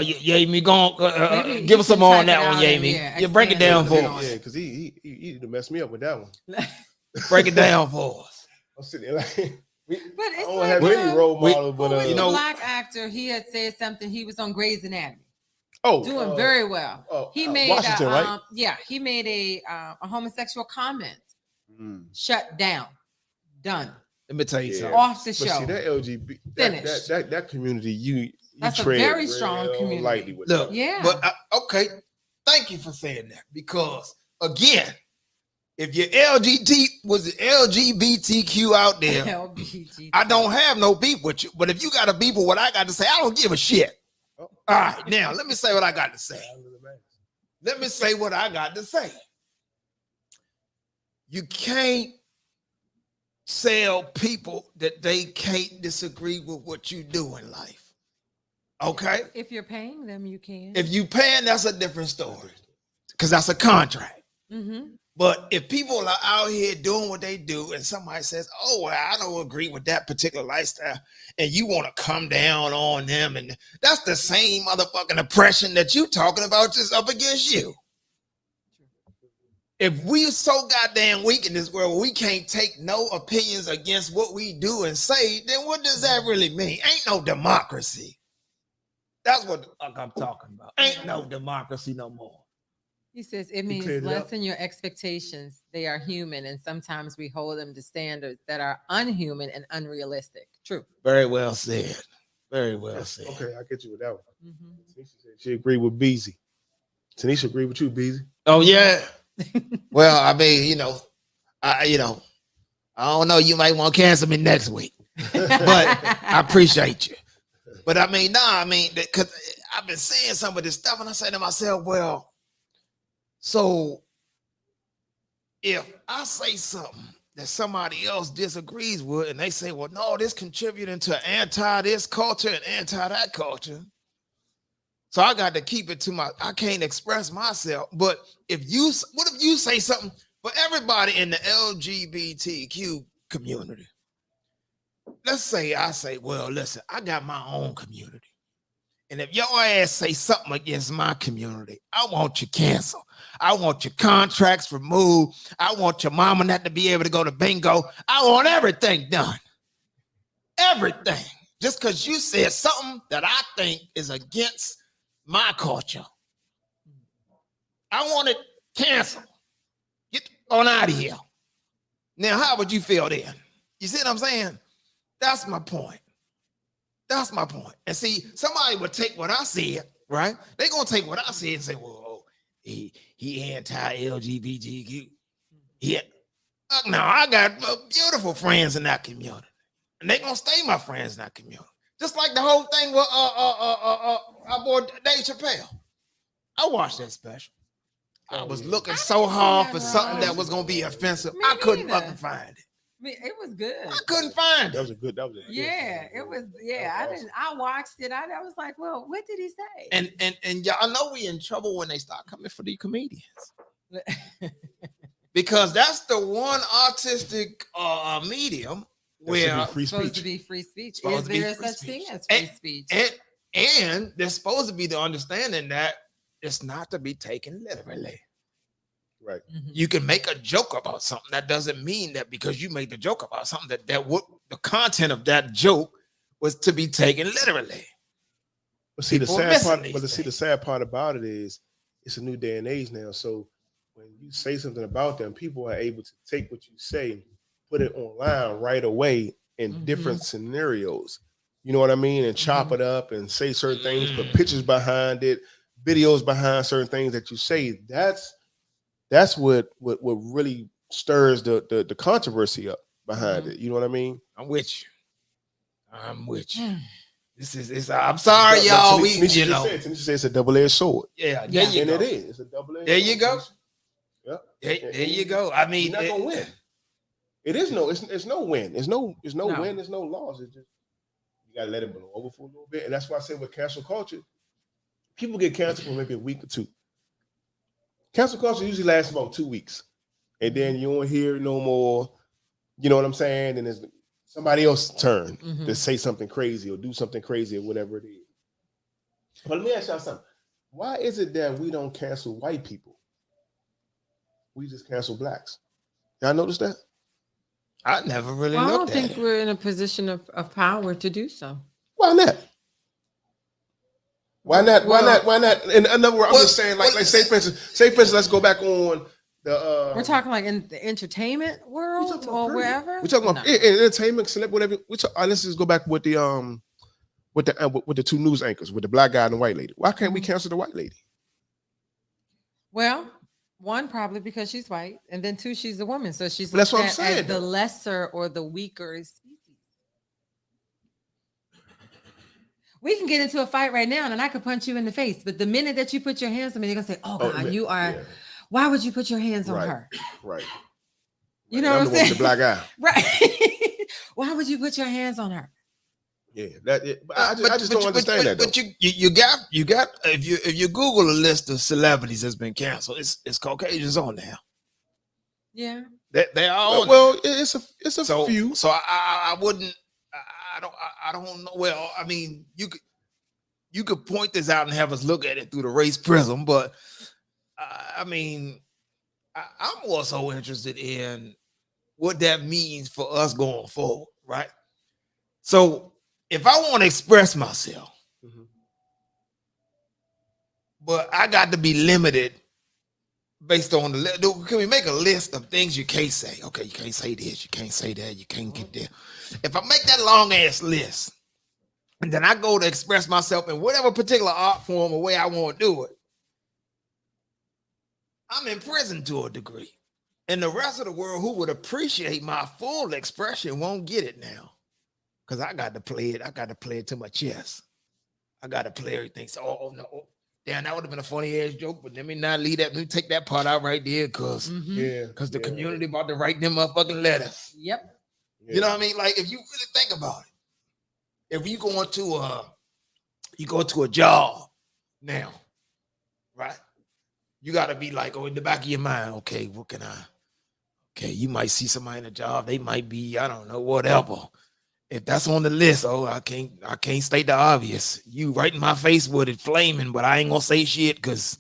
[SPEAKER 2] Jamie, give us some more on that one, Jamie. Yeah, break it down for us.
[SPEAKER 1] Yeah, because he messed me up with that one.
[SPEAKER 2] Break it down for us.
[SPEAKER 1] I'm sitting there like,
[SPEAKER 3] but it's
[SPEAKER 1] I don't have any role model, but
[SPEAKER 3] you know, black actor. He had said something. He was on Grey's Anatomy.
[SPEAKER 1] Oh,
[SPEAKER 3] doing very well. He made
[SPEAKER 1] Washington, right?
[SPEAKER 3] He made a homosexual comment. Shut down. Done.
[SPEAKER 2] Let me tell you something.
[SPEAKER 3] Off the show.
[SPEAKER 1] See, that LGBT, that community,
[SPEAKER 3] that's a very strong community.
[SPEAKER 2] Look, but okay, thank you for saying that because again, if you're LGBTQ out there, I don't have no beef with you. But if you got a beef with what I got to say, I don't give a shit. All right, now let me say what I got to say. Let me say what I got to say. You can't tell people that they can't disagree with what you do in life. Okay?
[SPEAKER 3] If you're paying them, you can.
[SPEAKER 2] If you paying, that's a different story. Because that's a contract. But if people are out here doing what they do and somebody says, oh, well, I don't agree with that particular lifestyle, and you want to come down on them, and that's the same motherfucking oppression that you talking about just up against you. If we are so goddamn weak in this world, we can't take no opinions against what we do and say, then what does that really mean? Ain't no democracy. That's what the fuck I'm talking about. Ain't no democracy no more.
[SPEAKER 3] He says it means lessen your expectations. They are human, and sometimes we hold them to standards that are unhuman and unrealistic. True.
[SPEAKER 2] Very well said. Very well said.
[SPEAKER 1] Okay, I get you with that one. Tanisha said she agreed with Beezy. Tanisha agreed with you, Beezy.
[SPEAKER 2] Oh yeah. Well, I mean, I don't know. You might want to cancel me next week, but I appreciate you. But I mean, because I've been saying some of this stuff, and I say to myself, well, so if I say something that somebody else disagrees with, and they say, well, no, this contributing to anti-this culture and anti-that culture, so I got to keep it to I can't express myself. But what if you say something for everybody in the LGBTQ community? Let's say I say, well, listen, I got my own community. And if your ass say something against my community, I want you canceled. I want your contracts removed. I want your mama not to be able to go to bingo. I want everything done. Everything. Just because you said something that I think is against my culture. I want it canceled. Get on out of here. Now, how would you feel then? You see what I'm saying? That's my point. That's my point. And see, somebody would take what I said, right? They're going to take what I said and say, well, he anti-LGBTQ. Yeah. No, I got beautiful friends in that community. And they're going to stay my friends in that community. Just like the whole thing with our boy Dave Chappelle. I watched that special. I was looking so hard for something that was going to be offensive. I couldn't fucking find it.
[SPEAKER 3] mean, it was good.
[SPEAKER 2] I couldn't find
[SPEAKER 1] That
[SPEAKER 2] it.
[SPEAKER 1] was a good. That was a good
[SPEAKER 3] Yeah,
[SPEAKER 1] film,
[SPEAKER 3] it
[SPEAKER 1] bro.
[SPEAKER 3] was.
[SPEAKER 1] That
[SPEAKER 3] Yeah, I
[SPEAKER 1] was
[SPEAKER 3] didn't. I watched it. I was like, well, what did he say?
[SPEAKER 2] And y'all know we in trouble when they start coming for the comedians. Because that's the one artistic medium
[SPEAKER 1] That should be
[SPEAKER 2] where
[SPEAKER 1] free
[SPEAKER 3] supposed to
[SPEAKER 1] speech.
[SPEAKER 3] be free speech.
[SPEAKER 2] Supposed
[SPEAKER 3] Is
[SPEAKER 2] to be
[SPEAKER 3] there
[SPEAKER 2] free
[SPEAKER 3] such
[SPEAKER 2] speech.
[SPEAKER 3] thing as free speech?
[SPEAKER 2] and there's supposed to be the understanding that it's not to be taken literally.
[SPEAKER 1] Right.
[SPEAKER 3] Mhm.
[SPEAKER 2] You can make a joke about something. That doesn't mean that because you made the joke about something that what the content of that joke was to be taken literally.
[SPEAKER 1] But see, the
[SPEAKER 2] People are
[SPEAKER 1] sad
[SPEAKER 2] missing
[SPEAKER 1] part.
[SPEAKER 2] these
[SPEAKER 1] But see, the
[SPEAKER 2] things.
[SPEAKER 1] sad part about it is, it's a new day and age now. So when you say something about them, people are able to take what you say, put it online right away in
[SPEAKER 3] Mhm.
[SPEAKER 1] different scenarios. You know what I mean? And chop
[SPEAKER 3] Mhm.
[SPEAKER 1] it up and say certain things, put
[SPEAKER 2] Mm.
[SPEAKER 1] pictures behind it, videos behind certain things that you say. That's what really stirs the controversy up behind
[SPEAKER 3] Mhm.
[SPEAKER 1] it. You know what I mean?
[SPEAKER 2] I'm with you. I'm with you.
[SPEAKER 3] Mm.
[SPEAKER 2] This is I'm sorry,
[SPEAKER 1] But
[SPEAKER 2] y'all.
[SPEAKER 1] Tanisha
[SPEAKER 2] We
[SPEAKER 1] just said, Tanisha said it's a double-edged sword.
[SPEAKER 2] yeah,
[SPEAKER 3] Yeah.
[SPEAKER 2] there you
[SPEAKER 1] And
[SPEAKER 2] go.
[SPEAKER 1] it is. It's a double-edged
[SPEAKER 2] There
[SPEAKER 1] sword.
[SPEAKER 2] you go.
[SPEAKER 1] Tanisha. Yeah.
[SPEAKER 2] There you go. I mean,
[SPEAKER 1] You're not gonna win. It is no, it's no win. It's no
[SPEAKER 3] No.
[SPEAKER 1] win, there's no loss. It's just you gotta let it blow over for a little bit. And that's why I say with cancel culture, people get canceled for maybe a week or two. Cancel culture usually lasts about 2 weeks. And then you won't hear no more. You know what I'm saying? And it's somebody else's turn to
[SPEAKER 3] Mhm.
[SPEAKER 1] say something crazy or do something crazy or whatever it is. But let me ask y'all something. Why is it that we don't cancel white people? We just cancel blacks. Y'all notice that?
[SPEAKER 2] I never really
[SPEAKER 3] Well, I don't
[SPEAKER 2] looked at
[SPEAKER 3] think
[SPEAKER 2] it.
[SPEAKER 3] we're in a position of power to do so.
[SPEAKER 1] Why not? Why not? Why
[SPEAKER 3] Well-
[SPEAKER 1] not? Why not? In other words, I'm
[SPEAKER 2] Well,
[SPEAKER 1] just saying, like,
[SPEAKER 2] well-
[SPEAKER 1] say for instance, let's go back on the.
[SPEAKER 3] We're talking like in the entertainment
[SPEAKER 1] we
[SPEAKER 3] world
[SPEAKER 1] talking about
[SPEAKER 3] or
[SPEAKER 1] period.
[SPEAKER 3] wherever.
[SPEAKER 1] We're talking about
[SPEAKER 3] No.
[SPEAKER 1] entertainment, celeb, whatever. Let's just go back with the two news anchors, with the black guy and the white lady. Why can't we
[SPEAKER 3] Mhm.
[SPEAKER 1] cancel the white lady?
[SPEAKER 3] Well, one, probably because she's white, and then two, she's a woman, so she's
[SPEAKER 1] But that's
[SPEAKER 3] looked
[SPEAKER 1] what I'm
[SPEAKER 3] at as
[SPEAKER 1] saying,
[SPEAKER 3] the
[SPEAKER 1] though.
[SPEAKER 3] lesser or the weaker species. We can get into a fight right now, and I could punch you in the face. But the minute that you put your hands on me, you're gonna say, "Oh God, you are."
[SPEAKER 1] Yeah,
[SPEAKER 3] Why would you put your hands on
[SPEAKER 1] Right.
[SPEAKER 3] her?
[SPEAKER 1] right.
[SPEAKER 3] You know
[SPEAKER 1] I'm
[SPEAKER 3] what
[SPEAKER 1] the
[SPEAKER 3] I'm
[SPEAKER 1] one with the
[SPEAKER 3] saying?
[SPEAKER 1] black eye.
[SPEAKER 3] Right? Why would you put your hands on her?
[SPEAKER 1] Yeah, but I just don't understand that though.
[SPEAKER 2] But you got if you Google a list of celebrities that's been canceled, it's Caucasians on there.
[SPEAKER 3] Yeah.
[SPEAKER 2] They are on.
[SPEAKER 1] Well, it's a
[SPEAKER 2] so
[SPEAKER 1] few.
[SPEAKER 2] so I wouldn't. I don't know. Well, I mean, you could point this out and have us look at it through the race prism, but I mean, I'm more so interested in what that means for us going forward, right? So if I want to express myself,
[SPEAKER 1] Mhm.
[SPEAKER 2] but I got to be limited based on the list. Can we make a list of things you can't say? Okay, you can't say this, you can't say that, you can't get there. If I make that long ass list, and then I go to express myself in whatever particular art form or way I want to do it, I'm in prison to a degree. And the rest of the world who would appreciate my full expression won't get it now. Because I got to play it. I got to play it to my chest. I got to play everything. So, oh no. Damn, that would have been a funny ass joke, but let me not leave that. Let me take that part out right there because
[SPEAKER 3] Mhm.
[SPEAKER 1] Yeah,
[SPEAKER 2] the
[SPEAKER 1] yeah,
[SPEAKER 2] community about to write them motherfucking letters.
[SPEAKER 3] Yep.
[SPEAKER 1] yeah.
[SPEAKER 2] You know what I mean? Like if you really think about it, if you go into a job now, right? You got to be like, oh, in the back of your mind, okay, what can I? Okay, you might see somebody in a job, they might be, I don't know, whatever. If that's on the list, oh, I can't state the obvious. You right in my face with it flaming, but I ain't gonna say shit because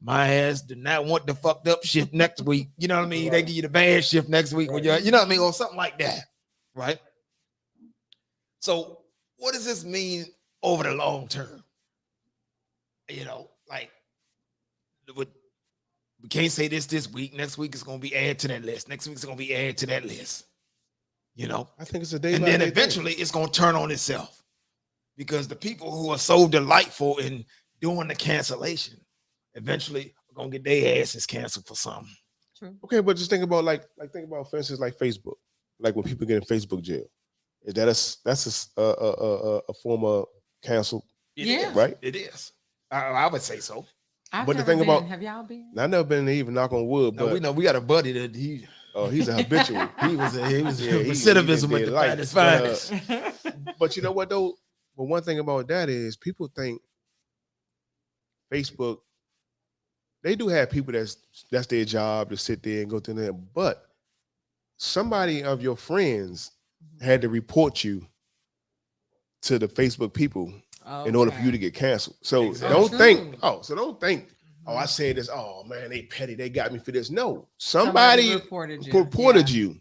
[SPEAKER 2] my ass did not want the fucked up shift next week. You know what I mean? They
[SPEAKER 1] Right.
[SPEAKER 2] give you the bad shift next week when you're, you know what I mean, or something like that, right? So, what does this mean over the long term? You know, like we can't say this week. Next week it's gonna be added to that list. Next week it's gonna be added to that list. You know,
[SPEAKER 1] I think it's a day
[SPEAKER 2] and
[SPEAKER 1] by
[SPEAKER 2] then
[SPEAKER 1] day
[SPEAKER 2] eventually it's going to turn on itself because the people who are so delightful in doing the cancellation eventually are going to get their asses canceled for something.
[SPEAKER 3] True.
[SPEAKER 1] thing. Okay, but just think about think about for instance like Facebook, like when people get in Facebook jail. Is that's a form of cancel?
[SPEAKER 3] Yeah.
[SPEAKER 1] Right.
[SPEAKER 2] It is. I would say so.
[SPEAKER 3] I've
[SPEAKER 1] But the
[SPEAKER 3] never
[SPEAKER 1] thing
[SPEAKER 3] been.
[SPEAKER 1] about-
[SPEAKER 3] Have y'all been?
[SPEAKER 1] I've never been to even knock on wood,
[SPEAKER 2] No,
[SPEAKER 1] but
[SPEAKER 2] we know we got a buddy that he
[SPEAKER 1] Oh, he's a habitual.
[SPEAKER 2] He was a
[SPEAKER 1] Yeah, he
[SPEAKER 2] recidivism
[SPEAKER 1] did
[SPEAKER 2] at the
[SPEAKER 1] life.
[SPEAKER 2] finest.
[SPEAKER 1] But you know what though? But one thing about that is people think Facebook, they do have people that's their job to sit there and go through that. But somebody of your friends had to report you to the Facebook people in order for you to get canceled. So
[SPEAKER 2] Exactly.
[SPEAKER 1] don't
[SPEAKER 3] True.
[SPEAKER 1] think, I said this, oh man, they petty, they got me for this. No, somebody reported you.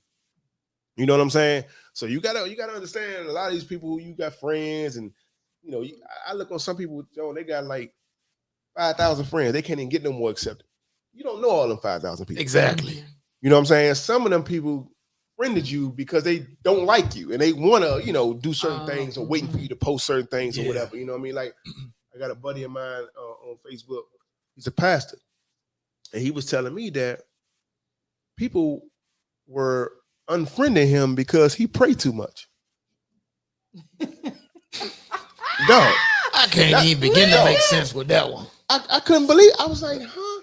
[SPEAKER 1] You know what I'm saying? So you gotta understand a lot of these people who you got friends, and you know, I look on some people, they got like 5,000 friends. They can't even get no more accepted. You don't know all them 5,000 people.
[SPEAKER 2] Exactly.
[SPEAKER 1] You know what I'm saying? Some of them people friended you because they don't like you and they want to, do certain things or waiting for you to post certain things or whatever. You know what I mean? Like I got a buddy of mine on Facebook. He's a pastor. And he was telling me that people were unfriending him because he prayed too much. Dog.
[SPEAKER 2] I can't even begin to make sense with that one.
[SPEAKER 1] I couldn't believe. I was like, huh?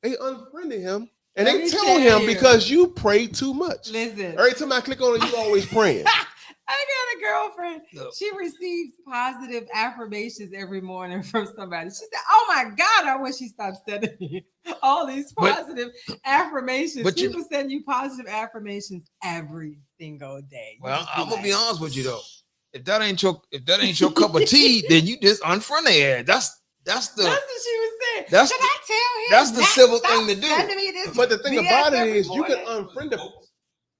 [SPEAKER 1] They unfriended him. And
[SPEAKER 3] Let
[SPEAKER 1] they
[SPEAKER 3] me
[SPEAKER 1] tell
[SPEAKER 3] tell
[SPEAKER 1] him
[SPEAKER 3] you.
[SPEAKER 1] because you pray too much.
[SPEAKER 3] Listen,
[SPEAKER 1] Every time I click on it, you always praying.
[SPEAKER 3] I got a girlfriend.
[SPEAKER 2] No.
[SPEAKER 3] She receives positive affirmations every morning from somebody. She said, "Oh my God, I wish she stopped sending me all these positive affirmations."
[SPEAKER 2] but
[SPEAKER 3] People send you positive affirmations every single day. You
[SPEAKER 2] Well,
[SPEAKER 3] just
[SPEAKER 2] I'm gonna be
[SPEAKER 3] like,
[SPEAKER 2] honest with you though. If that ain't your cup of tea, then you just unfriend their ass. That's
[SPEAKER 3] That's what she was saying.
[SPEAKER 2] that's
[SPEAKER 3] Should I tell him?
[SPEAKER 2] that's the
[SPEAKER 3] not
[SPEAKER 2] civil
[SPEAKER 3] stop
[SPEAKER 2] thing to do.
[SPEAKER 3] sending me this
[SPEAKER 1] But the thing
[SPEAKER 3] BS
[SPEAKER 1] about it
[SPEAKER 3] every
[SPEAKER 1] is, you can
[SPEAKER 3] morning?
[SPEAKER 1] unfriend them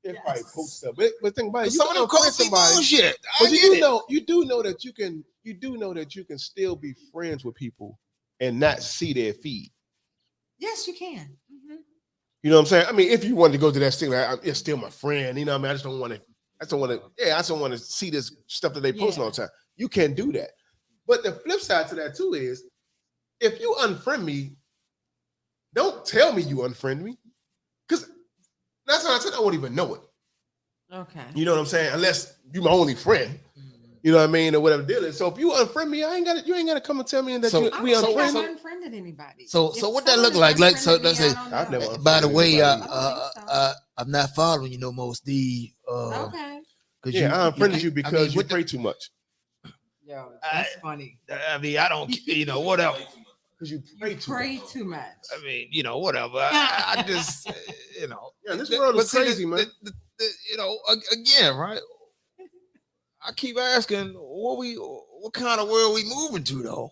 [SPEAKER 1] if I
[SPEAKER 3] Yes.
[SPEAKER 1] post stuff. But think about it, you
[SPEAKER 2] some of
[SPEAKER 1] can
[SPEAKER 2] them
[SPEAKER 1] unfriend
[SPEAKER 2] costly
[SPEAKER 1] somebody.
[SPEAKER 2] bullshit.
[SPEAKER 1] But you do know that you can still be friends with people and not see their feed.
[SPEAKER 3] Yes, you can. Mhm.
[SPEAKER 1] You know what I'm saying? I mean, if you wanted to go to that thing, like, it's still my friend. You know what I mean? I just don't want to see this stuff that they post all the time. You can do that. But the flip side to that too is, if you unfriend me, don't tell me you unfriend me. Because that's how I said I won't even know it.
[SPEAKER 3] Okay.
[SPEAKER 1] You know what I'm saying? Unless you my only friend. You know what I mean? Or whatever the deal is. So if you unfriend me, you ain't gotta come and tell me that we
[SPEAKER 3] I've
[SPEAKER 1] unfriend.
[SPEAKER 3] never unfriended anybody.
[SPEAKER 2] So
[SPEAKER 3] If
[SPEAKER 2] what that
[SPEAKER 3] someone
[SPEAKER 2] look like?
[SPEAKER 3] has
[SPEAKER 2] Like, so
[SPEAKER 3] unfriended
[SPEAKER 2] let's
[SPEAKER 3] me,
[SPEAKER 2] say,
[SPEAKER 3] I don't
[SPEAKER 1] I've
[SPEAKER 3] know.
[SPEAKER 1] never
[SPEAKER 2] by the way,
[SPEAKER 3] I don't think so.
[SPEAKER 2] I'm not following you no more, Steve.
[SPEAKER 3] Okay.
[SPEAKER 1] Yeah, I unfriended you because you
[SPEAKER 2] with
[SPEAKER 1] pray too much.
[SPEAKER 3] Yo, that's funny.
[SPEAKER 2] I mean, I don't, whatever.
[SPEAKER 1] Because you pray too
[SPEAKER 3] Pray
[SPEAKER 1] much.
[SPEAKER 3] too much.
[SPEAKER 2] I mean, whatever. I just,
[SPEAKER 1] Yeah, this world is crazy, man.
[SPEAKER 2] Again, right? I keep asking, what kind of world we moving to, though?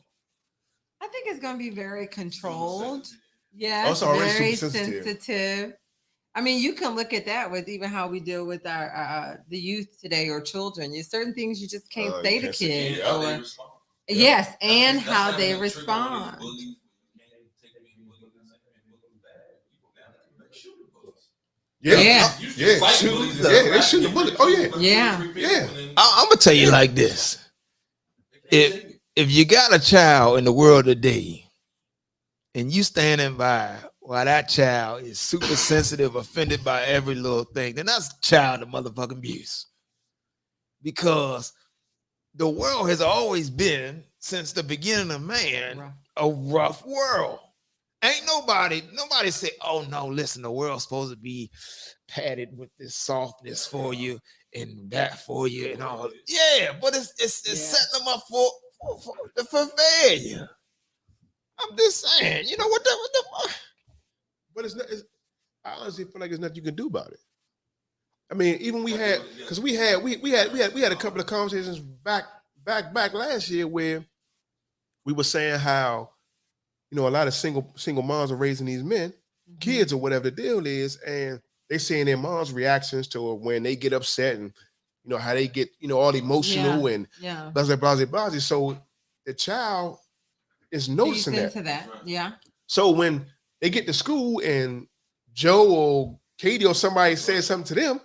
[SPEAKER 3] I think it's gonna be very controlled. Yeah,
[SPEAKER 1] Oh, it's already
[SPEAKER 3] very
[SPEAKER 1] super sensitive.
[SPEAKER 3] sensitive. I mean, you can look at that with even how we deal with our the youth today or children. There's certain things you just can't say to kids. Or yes, and how they respond.
[SPEAKER 1] Yeah. They shoot the bullet. Oh yeah. Yeah.
[SPEAKER 2] I'm gonna tell you like this: if you got a child in the world today, and you standing by while that child is super sensitive, offended by every little thing, then that's child of motherfucking abuse. Because the world has always been, since the beginning of man, a rough world. Ain't nobody say, oh no, listen, the world's supposed to be padded with this softness for you and that for you and all. Yeah, but it's setting them up for failure. I'm just saying, what the fuck?
[SPEAKER 1] But I honestly feel like there's nothing you can do about it. I mean, even we had a couple of conversations back last year where we were saying how, a lot of single moms are raising these men, kids or whatever the deal is, and they saying their mom's reactions to when they get upset and how they get all emotional and blah blah blah. So the child is noticing that.
[SPEAKER 3] Yeah.
[SPEAKER 1] So when they get to school and Joe or Katie or somebody says something to them,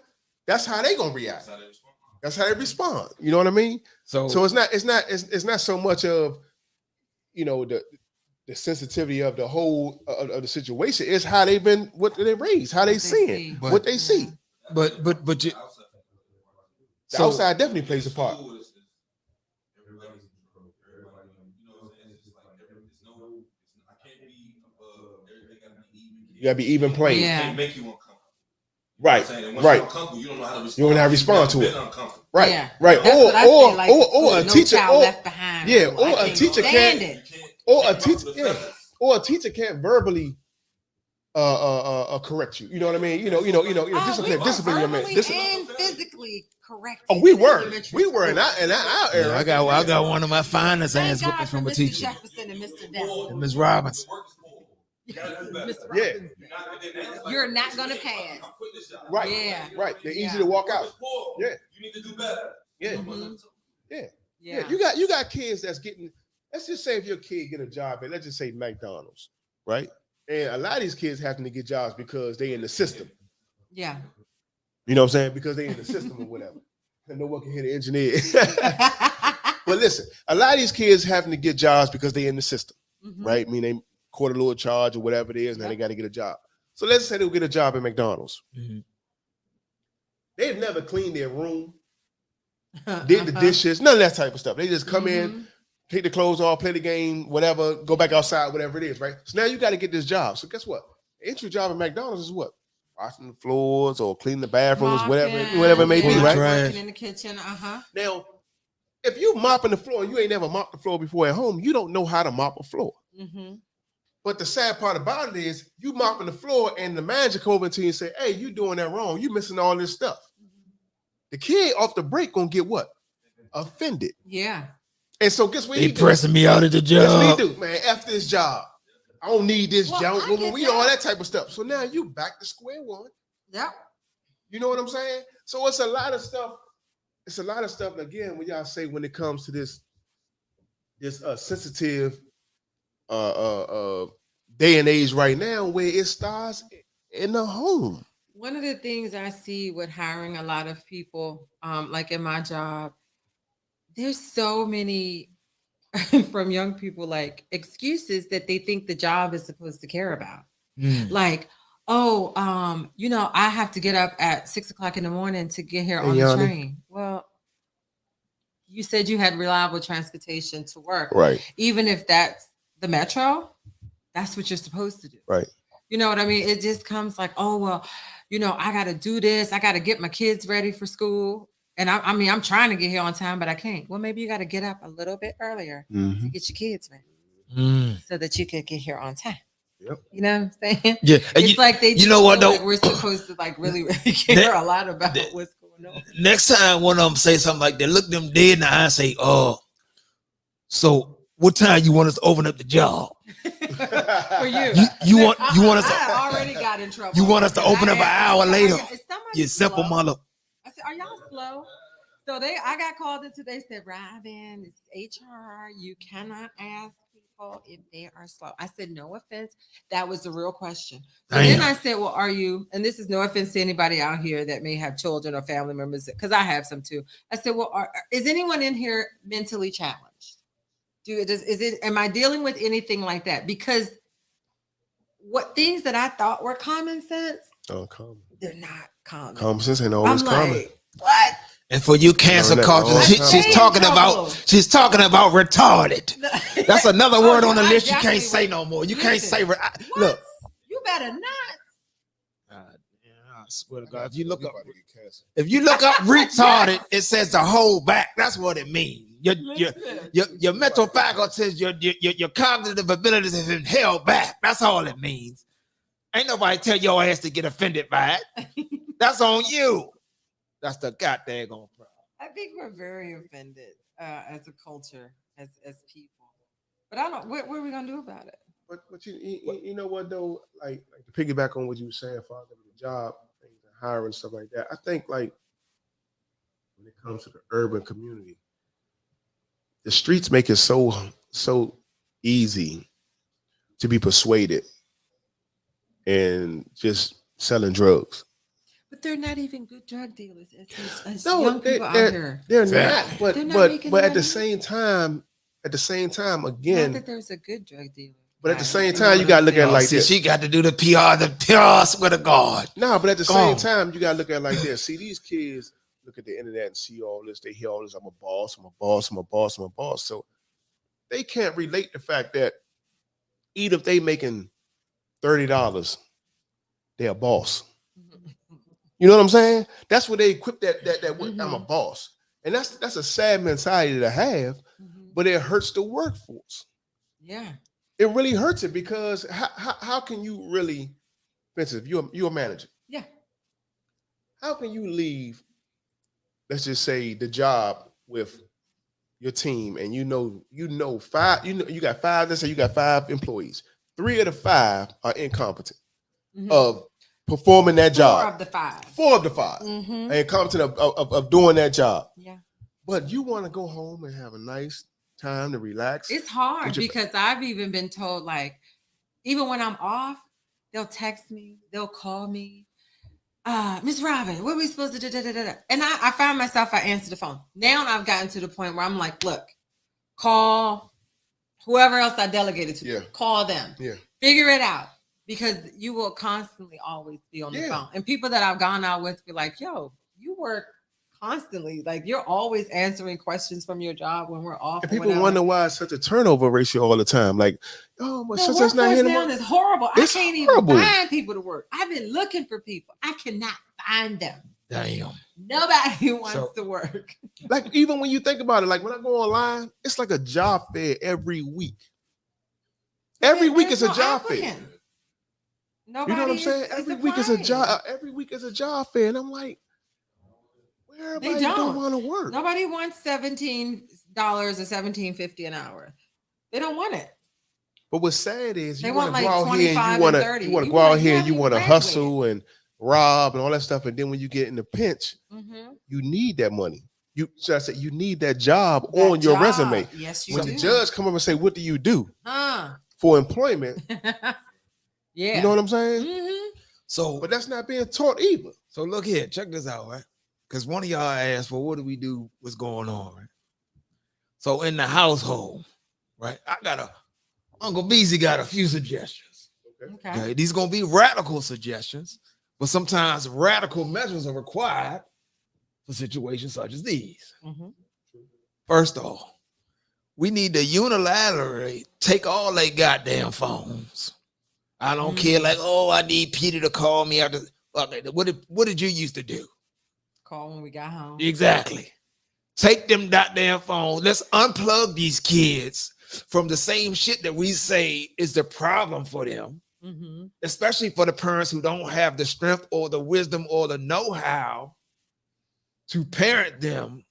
[SPEAKER 1] that's how they gonna react. That's how they respond. You know what I mean? So it's not so much of the sensitivity of the whole of the situation. It's how they've been, what they raised, how they see it, what they see.
[SPEAKER 2] But you,
[SPEAKER 1] the outside definitely plays a part. You gotta be even playing.
[SPEAKER 3] Yeah.
[SPEAKER 4] Make you uncomfortable.
[SPEAKER 1] Right,
[SPEAKER 4] saying? And once
[SPEAKER 1] right.
[SPEAKER 4] you're uncomfortable, you don't know how to respond.
[SPEAKER 1] You don't know how to respond
[SPEAKER 4] You've
[SPEAKER 1] to
[SPEAKER 4] never
[SPEAKER 1] it.
[SPEAKER 4] been uncomfortable.
[SPEAKER 1] Right,
[SPEAKER 3] Yeah.
[SPEAKER 1] right.
[SPEAKER 3] That's what I say, like
[SPEAKER 1] or
[SPEAKER 3] school,
[SPEAKER 1] a
[SPEAKER 3] no
[SPEAKER 1] teacher,
[SPEAKER 3] child
[SPEAKER 1] or
[SPEAKER 3] left behind.
[SPEAKER 1] yeah,
[SPEAKER 3] Rule. I
[SPEAKER 1] or a
[SPEAKER 3] can't
[SPEAKER 1] teacher
[SPEAKER 3] stand
[SPEAKER 1] can't,
[SPEAKER 3] it.
[SPEAKER 1] or a
[SPEAKER 4] Can't run
[SPEAKER 1] teacher,
[SPEAKER 4] through the
[SPEAKER 1] yeah,
[SPEAKER 4] feathers.
[SPEAKER 1] or a teacher can't verbally correct you. You know what I mean? You know,
[SPEAKER 3] We
[SPEAKER 1] discipline
[SPEAKER 3] were
[SPEAKER 1] your man.
[SPEAKER 3] verbally
[SPEAKER 1] Discipline.
[SPEAKER 3] and physically correct.
[SPEAKER 1] Oh, we were in our era.
[SPEAKER 2] Yeah, I got one of my finest
[SPEAKER 3] Thank
[SPEAKER 2] ass
[SPEAKER 3] God
[SPEAKER 2] whoopings
[SPEAKER 3] for
[SPEAKER 2] from a
[SPEAKER 3] Mr.
[SPEAKER 2] teacher,
[SPEAKER 3] Jefferson and Mr. Devil.
[SPEAKER 2] and Ms. Robinson.
[SPEAKER 3] Miss
[SPEAKER 1] Yeah.
[SPEAKER 3] Robinson. You're not gonna pass.
[SPEAKER 1] Right,
[SPEAKER 3] Yeah.
[SPEAKER 1] right. They're
[SPEAKER 3] Yeah.
[SPEAKER 1] easy to walk out. Yeah,
[SPEAKER 4] You need to do better.
[SPEAKER 1] yeah,
[SPEAKER 3] Mhm.
[SPEAKER 1] yeah.
[SPEAKER 3] Yeah.
[SPEAKER 1] You got kids that's getting. Let's just say if your kid get a job at, let's just say McDonald's, right? And a lot of these kids having to get jobs because they in the system.
[SPEAKER 3] Yeah.
[SPEAKER 1] You know what I'm saying? Because they in the system or whatever. And no one can hit the engineer. But listen, a lot of these kids having to get jobs because they in the system,
[SPEAKER 3] Mhm.
[SPEAKER 1] right? I mean, they caught a little charge or whatever it is, now they got to get a job. So let's say they'll get a job at McDonald's.
[SPEAKER 2] Mhm.
[SPEAKER 1] They've never cleaned their room, did the dishes, none of that type of stuff. They just come in,
[SPEAKER 3] Mhm.
[SPEAKER 1] take the clothes off, play the game, whatever, go back outside, whatever it is, right? So now you got to get this job. So guess what? Entry job at McDonald's is what? Washing the floors or cleaning the bathrooms, whatever it may be,
[SPEAKER 2] Yeah.
[SPEAKER 1] right?
[SPEAKER 3] Working in the kitchen.
[SPEAKER 1] Now, if you mopping the floor and you ain't never mopped the floor before at home, you don't know how to mop a floor.
[SPEAKER 3] Mm-hmm.
[SPEAKER 1] But the sad part about it is you mopping the floor and the manager come over to you and say, hey, you doing that wrong. You missing all this stuff. The kid off the break gonna get what? Offended.
[SPEAKER 3] Yeah.
[SPEAKER 1] And so guess what
[SPEAKER 2] They
[SPEAKER 1] he do?
[SPEAKER 2] pressing me out of the
[SPEAKER 1] Guess what
[SPEAKER 2] job.
[SPEAKER 1] he do? Man, F this job. I don't need this
[SPEAKER 3] Well,
[SPEAKER 1] job.
[SPEAKER 3] I get
[SPEAKER 1] We all that type of stuff. So now you back to square one.
[SPEAKER 3] Yep.
[SPEAKER 1] You know what I'm saying? So it's a lot of stuff. It's a lot of stuff. Again, when y'all say when it comes to this sensitive day and age right now, where it starts in the home.
[SPEAKER 3] One of the things I see with hiring a lot of people, like in my job, there's so many from young people like excuses that they think the job is supposed to care about.
[SPEAKER 2] Mm.
[SPEAKER 3] Like, oh, I have to get up at 6 o'clock in the morning to get here
[SPEAKER 1] Hey,
[SPEAKER 3] on the
[SPEAKER 1] Yanni.
[SPEAKER 3] train. Well, you said you had reliable transportation to work.
[SPEAKER 1] Right.
[SPEAKER 3] Even if that's the metro, that's what you're supposed to do.
[SPEAKER 1] Right.
[SPEAKER 3] You know what I mean? It just comes like, oh, well, I got to do this. I got to get my kids ready for school. And I'm trying to get here on time, but I can't. Well, maybe you got to get up a little bit earlier to get your kids ready so that you could get here on time.
[SPEAKER 1] Yep.
[SPEAKER 3] You know what I'm saying?
[SPEAKER 2] Yeah.
[SPEAKER 3] It's like they
[SPEAKER 2] you know what,
[SPEAKER 3] feel
[SPEAKER 2] though?
[SPEAKER 3] like we're supposed to like really, really care a lot about what's going on.
[SPEAKER 2] Next time one of them say something like that, look them dead in the eye and say, oh, so what time you want us to open up the job?
[SPEAKER 3] For you.
[SPEAKER 2] You want us to
[SPEAKER 3] I already got in trouble.
[SPEAKER 2] you want us to open up an hour later?
[SPEAKER 3] Is somebody
[SPEAKER 2] You simple
[SPEAKER 3] slow?
[SPEAKER 2] mother.
[SPEAKER 3] I said, are y'all slow? So I got called into, they said, Robin, it's HR. You cannot ask people if they are slow. I said, no offense. That was the real question. So then I said, well, are you, and this is no offense to anybody out here that may have children or family members, because I have some too. I said, well, is anyone in here mentally challenged? Am I dealing with anything like that? Because what things that I thought were common sense, they're not common.
[SPEAKER 1] Common sense ain't always
[SPEAKER 3] I'm
[SPEAKER 1] common.
[SPEAKER 3] like, what?
[SPEAKER 2] And for you cancer
[SPEAKER 1] No,
[SPEAKER 2] culture,
[SPEAKER 1] no,
[SPEAKER 2] she's talking about retarded. That's another word on the list you can't say no more. You can't say look.
[SPEAKER 3] You better not.
[SPEAKER 2] I swear to God, if you look up retarded, it says to hold back. That's what it means. Your mental faculties, your cognitive abilities have been held back. That's all it means. Ain't nobody tell your ass to get offended by it. That's on you. That's the goddamn problem.
[SPEAKER 3] I think we're very offended as a culture, as people. But I don't. What are we gonna do about it?
[SPEAKER 1] But you know what though, like to piggyback on what you were saying, Father, the job, things, hiring, stuff like that. I think like when it comes to the urban community, the streets make it so easy to be persuaded and just selling drugs.
[SPEAKER 3] But they're not even good drug dealers. As
[SPEAKER 1] No,
[SPEAKER 3] young people out here.
[SPEAKER 1] they're not. But
[SPEAKER 3] They're not making
[SPEAKER 1] but at
[SPEAKER 3] money.
[SPEAKER 1] the same time,
[SPEAKER 3] Not
[SPEAKER 1] again.
[SPEAKER 3] that there's a good drug dealer.
[SPEAKER 1] But at the same time, you gotta look at it like this.
[SPEAKER 2] She got to do the PR swear to God.
[SPEAKER 1] No, but at the same time, you gotta look at it like this. See, these kids look at the internet and see all this. They hear all this. I'm a boss. I'm a boss. I'm a boss. I'm a boss. So they can't relate the fact that even if they making $30, they're a boss. You know what I'm saying? That's what they equip that with, I'm a
[SPEAKER 3] Mhm.
[SPEAKER 1] boss. And that's a sad mentality to have,
[SPEAKER 3] Mhm.
[SPEAKER 1] but it hurts the workforce.
[SPEAKER 3] Yeah.
[SPEAKER 1] It really hurts it because how can you really, for instance, if you're a manager,
[SPEAKER 3] Yeah.
[SPEAKER 1] how can you leave, let's just say, the job with your team and you got five, let's say you got 5 employees. 3 of the 5 are incompetent
[SPEAKER 3] Mhm.
[SPEAKER 1] of performing that
[SPEAKER 3] 4
[SPEAKER 1] job.
[SPEAKER 3] of the 5.
[SPEAKER 1] 4 of the 5
[SPEAKER 3] Mhm.
[SPEAKER 1] are incompetent of doing that job.
[SPEAKER 3] Yeah.
[SPEAKER 1] But you want to go home and have a nice time to relax.
[SPEAKER 3] It's hard
[SPEAKER 1] with your
[SPEAKER 3] because I've even been told, like, even when I'm off, they'll text me, they'll call me. Miss Robin, what are we supposed to do? Da, da, da, da. And I found myself, I answer the phone. Now I've gotten to the point where I'm like, look, call whoever else I delegated to.
[SPEAKER 1] Yeah.
[SPEAKER 3] Call them.
[SPEAKER 1] Yeah.
[SPEAKER 3] Figure it out. Because you will constantly always be on the
[SPEAKER 1] Yeah.
[SPEAKER 3] phone. And people that I've gone out with be like, yo, you work constantly. Like, you're always answering questions from your job when we're off.
[SPEAKER 1] And
[SPEAKER 3] or
[SPEAKER 1] people
[SPEAKER 3] whatever.
[SPEAKER 1] wonder why it's such a turnover ratio all the time. Like, oh, but
[SPEAKER 3] The
[SPEAKER 1] such not
[SPEAKER 3] workforce
[SPEAKER 1] here
[SPEAKER 3] now
[SPEAKER 1] anymore.
[SPEAKER 3] is horrible.
[SPEAKER 1] It's
[SPEAKER 3] I can't
[SPEAKER 1] horrible.
[SPEAKER 3] even find people to work. I've been looking for people. I cannot find them.
[SPEAKER 2] Damn.
[SPEAKER 3] Nobody wants
[SPEAKER 2] So-
[SPEAKER 3] to work.
[SPEAKER 1] Like, even when you think about it, like when I go online, it's like a job fair every week. Every week
[SPEAKER 3] There's
[SPEAKER 1] is a
[SPEAKER 3] no
[SPEAKER 1] job fair.
[SPEAKER 3] applicants. Nobody
[SPEAKER 1] You know what I'm
[SPEAKER 3] is-
[SPEAKER 1] saying?
[SPEAKER 3] is
[SPEAKER 1] Every week is a
[SPEAKER 3] applying.
[SPEAKER 1] job. Every week is a job fair, and I'm like, where
[SPEAKER 3] They
[SPEAKER 1] everybody don't
[SPEAKER 3] don't.
[SPEAKER 1] want to work.
[SPEAKER 3] Nobody wants $17 or $17.50 an hour. They don't want it.
[SPEAKER 1] But what's sad is
[SPEAKER 3] They
[SPEAKER 1] you
[SPEAKER 3] want
[SPEAKER 1] want to
[SPEAKER 3] like
[SPEAKER 1] go out here and
[SPEAKER 3] 25
[SPEAKER 1] you want
[SPEAKER 3] and
[SPEAKER 1] to
[SPEAKER 3] 30.
[SPEAKER 1] you want to
[SPEAKER 3] You
[SPEAKER 1] go out
[SPEAKER 3] wanna-
[SPEAKER 1] here
[SPEAKER 3] you
[SPEAKER 1] and you
[SPEAKER 3] haven't
[SPEAKER 1] want to
[SPEAKER 3] even
[SPEAKER 1] hustle and rob and all that stuff, and then when you get in the pinch,
[SPEAKER 3] Mhm.
[SPEAKER 1] you need that money. Should I say you need that job
[SPEAKER 3] That
[SPEAKER 1] on your
[SPEAKER 3] job.
[SPEAKER 1] resume.
[SPEAKER 3] Yes, you
[SPEAKER 1] When
[SPEAKER 3] do.
[SPEAKER 1] the judge come up and say, "What do you do
[SPEAKER 3] Huh.
[SPEAKER 1] for employment?"
[SPEAKER 3] Yeah.
[SPEAKER 1] You know what I'm saying?
[SPEAKER 3] Mhm.
[SPEAKER 2] So,
[SPEAKER 1] But that's not being taught either.
[SPEAKER 2] so look here, check this out, right? Because one of y'all asked, well, what do we do? What's going on, right? So in the household, right? Uncle Beezy got a few suggestions.
[SPEAKER 3] Okay.
[SPEAKER 2] Okay, these gonna be radical suggestions, but sometimes radical measures are required for situations such as these.
[SPEAKER 3] Mhm.
[SPEAKER 2] First off, we need to unilaterally take all they goddamn phones. I don't care, like, oh, I need Peter to call me after. Okay, what did you used to do?
[SPEAKER 3] Call when we got home.
[SPEAKER 2] Exactly. Take them goddamn phones. Let's unplug these kids from the same shit that we say is the problem for them,
[SPEAKER 3] Mhm.
[SPEAKER 2] especially for the parents who don't have the strength or the wisdom or the know-how to parent them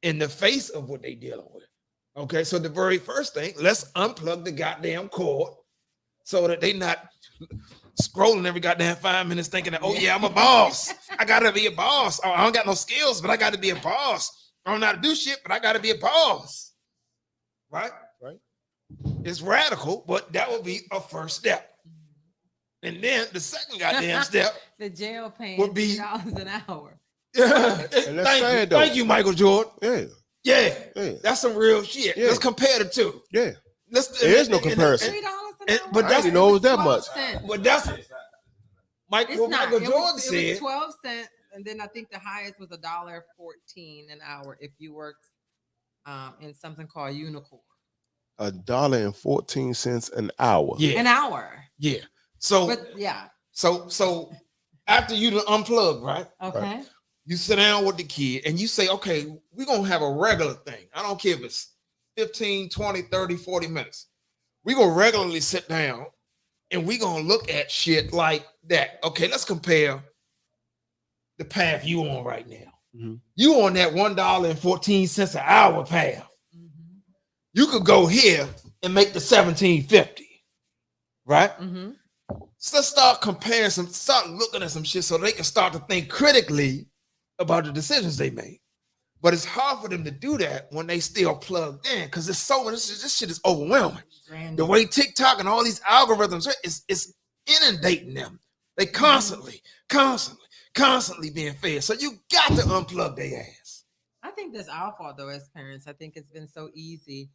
[SPEAKER 2] in the face of what they're dealing with. Okay, so the very first thing, let's unplug the goddamn cord so that they not scrolling every goddamn 5 minutes thinking that, oh yeah, I'm a boss. I gotta be a boss. Oh, I don't got no skills, but I gotta be a boss. I don't know how to do shit, but I gotta be a boss. Right?
[SPEAKER 1] Right.
[SPEAKER 2] It's radical, but that would be a first step. And then the second goddamn step
[SPEAKER 3] The jail paying
[SPEAKER 2] Would be-
[SPEAKER 3] $3 an hour.
[SPEAKER 2] thank
[SPEAKER 1] sad, though.
[SPEAKER 2] you, Michael Jordan.
[SPEAKER 1] Yeah,
[SPEAKER 2] Yeah,
[SPEAKER 1] yeah,
[SPEAKER 2] that's some real shit.
[SPEAKER 1] Yeah.
[SPEAKER 2] Let's compare the two.
[SPEAKER 1] yeah.
[SPEAKER 2] Let's,
[SPEAKER 1] There is no comparison.
[SPEAKER 3] $3 an
[SPEAKER 2] and-
[SPEAKER 3] hour.
[SPEAKER 2] but
[SPEAKER 1] I
[SPEAKER 2] that's-
[SPEAKER 1] didn't know it was that
[SPEAKER 3] 12
[SPEAKER 1] much.
[SPEAKER 3] cents.
[SPEAKER 2] But that's
[SPEAKER 3] It's
[SPEAKER 2] Michael
[SPEAKER 3] not.
[SPEAKER 2] Jordan
[SPEAKER 3] It was
[SPEAKER 2] said.
[SPEAKER 3] 12 cents, and then I think the highest was $1.14 an hour if you worked in something called Unicorn.
[SPEAKER 1] $1.14 an hour.
[SPEAKER 2] Yeah,
[SPEAKER 3] An hour.
[SPEAKER 2] yeah. So,
[SPEAKER 3] But yeah.
[SPEAKER 2] so after you done unplug, right?
[SPEAKER 3] Okay.
[SPEAKER 2] You sit down with the kid and you say, okay, we're gonna have a regular thing. I don't care if it's 15, 20, 30, 40 minutes. We're gonna regularly sit down and we're gonna look at shit like that. Okay, let's compare the path you on right now.
[SPEAKER 1] Mhm.
[SPEAKER 2] You on that $1.14 an hour path.
[SPEAKER 3] Mm-hmm.
[SPEAKER 2] You could go here and make the $17.50, right?
[SPEAKER 3] Mm-hmm.
[SPEAKER 2] So let's start comparing start looking at some shit so they can start to think critically about the decisions they make. But it's hard for them to do that when they still plugged in because it's so this shit is overwhelming. The way TikTok and all these algorithms is inundating them. They constantly being fed. So you got to unplug their ass.
[SPEAKER 3] I think that's our fault though, as parents. I think it's been so easy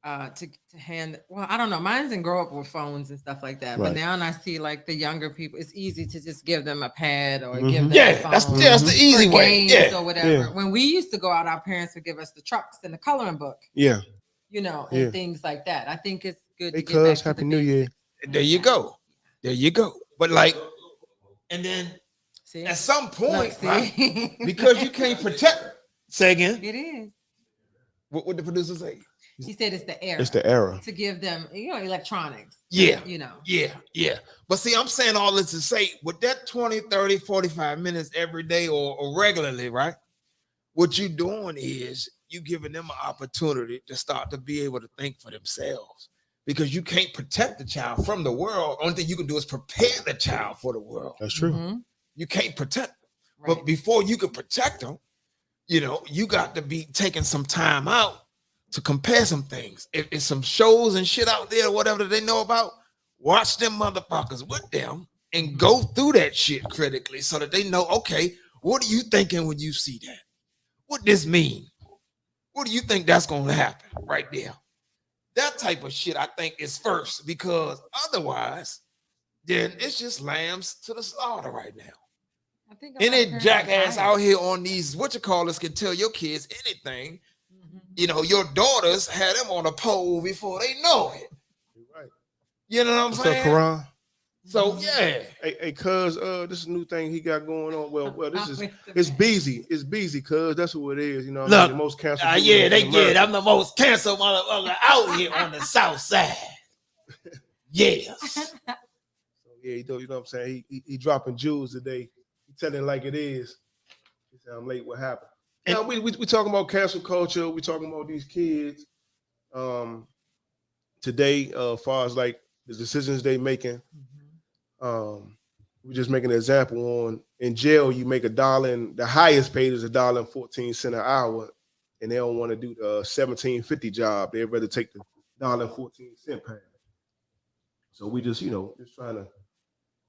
[SPEAKER 3] to hand. Well, I don't know. Mine didn't grow up with phones and stuff like that.
[SPEAKER 1] Right.
[SPEAKER 3] But now I see like the younger people, it's easy to just give them a pad or
[SPEAKER 1] Mhm.
[SPEAKER 3] give them
[SPEAKER 2] Yeah,
[SPEAKER 3] a phone.
[SPEAKER 2] that's the
[SPEAKER 3] for
[SPEAKER 2] easy way.
[SPEAKER 3] games
[SPEAKER 2] Yeah.
[SPEAKER 3] or whatever.
[SPEAKER 1] Yeah.
[SPEAKER 3] When we used to go out, our parents would give us the trucks and the coloring book,
[SPEAKER 1] Yeah.
[SPEAKER 3] you know,
[SPEAKER 1] Yeah.
[SPEAKER 3] and things like that. I think it's good to
[SPEAKER 1] Hey,
[SPEAKER 3] get back
[SPEAKER 1] cuz,
[SPEAKER 3] to
[SPEAKER 1] Happy
[SPEAKER 3] the
[SPEAKER 1] New Year.
[SPEAKER 3] basics.
[SPEAKER 2] There you go. There you go. But like, and then
[SPEAKER 3] See?
[SPEAKER 2] At some point,
[SPEAKER 3] Look,
[SPEAKER 2] right?
[SPEAKER 3] see?
[SPEAKER 2] Because you can't protect. Say again.
[SPEAKER 3] It is.
[SPEAKER 2] What the producer say?
[SPEAKER 3] He said it's the era.
[SPEAKER 1] It's the era.
[SPEAKER 3] To give them, electronics.
[SPEAKER 2] Yeah.
[SPEAKER 3] Yeah.
[SPEAKER 2] But see, I'm saying all this to say with that 20, 30, 45 minutes every day or regularly, right? What you doing is you giving them an opportunity to start to be able to think for themselves. Because you can't protect the child from the world. Only thing you can do is prepare the child for the world.
[SPEAKER 1] That's true.
[SPEAKER 3] Mhm.
[SPEAKER 2] You can't protect them.
[SPEAKER 3] Right.
[SPEAKER 2] But before you can protect them, you got to be taking some time out to compare some things. If it's some shows and shit out there, whatever they know about, watch them motherfuckers with them and go through that shit critically so that they know, okay, what are you thinking when you see that? What this mean? What do you think that's going to happen right there? That type of shit, I think, is first, because otherwise, then it's just lambs to the slaughter right now.
[SPEAKER 3] I think
[SPEAKER 2] And then jackass out
[SPEAKER 3] here.
[SPEAKER 2] here on these whatchamacallits can tell your kids anything.
[SPEAKER 3] Mhm.
[SPEAKER 2] Your daughters had them on a pole before they know it.
[SPEAKER 1] You're right.
[SPEAKER 2] You know what I'm
[SPEAKER 1] What's
[SPEAKER 2] saying?
[SPEAKER 1] up, Karan?
[SPEAKER 2] So yeah,
[SPEAKER 1] Hey, cuz, this is a new thing he got going on. Well, this is
[SPEAKER 3] With the
[SPEAKER 1] it's
[SPEAKER 3] man.
[SPEAKER 1] busy. It's busy, cuz that's what it is. What I
[SPEAKER 2] Look,
[SPEAKER 1] mean? The most cancer.
[SPEAKER 2] I'm the most cancer motherfucker out here on the south side. Yes.
[SPEAKER 1] So, yeah, you know what I'm saying? He dropping jewels today. He telling it like it is. He said, I'm late. What happened?
[SPEAKER 2] And-
[SPEAKER 1] Now we talking about cancel culture. We talking about these kids. Today, as far as like the decisions they making. We're just making an example on in jail. You make $1, and the highest paid is $1.14 an hour, and they don't want to do the $17.50 job. They'd rather take the $1.14 pay. So we just just trying to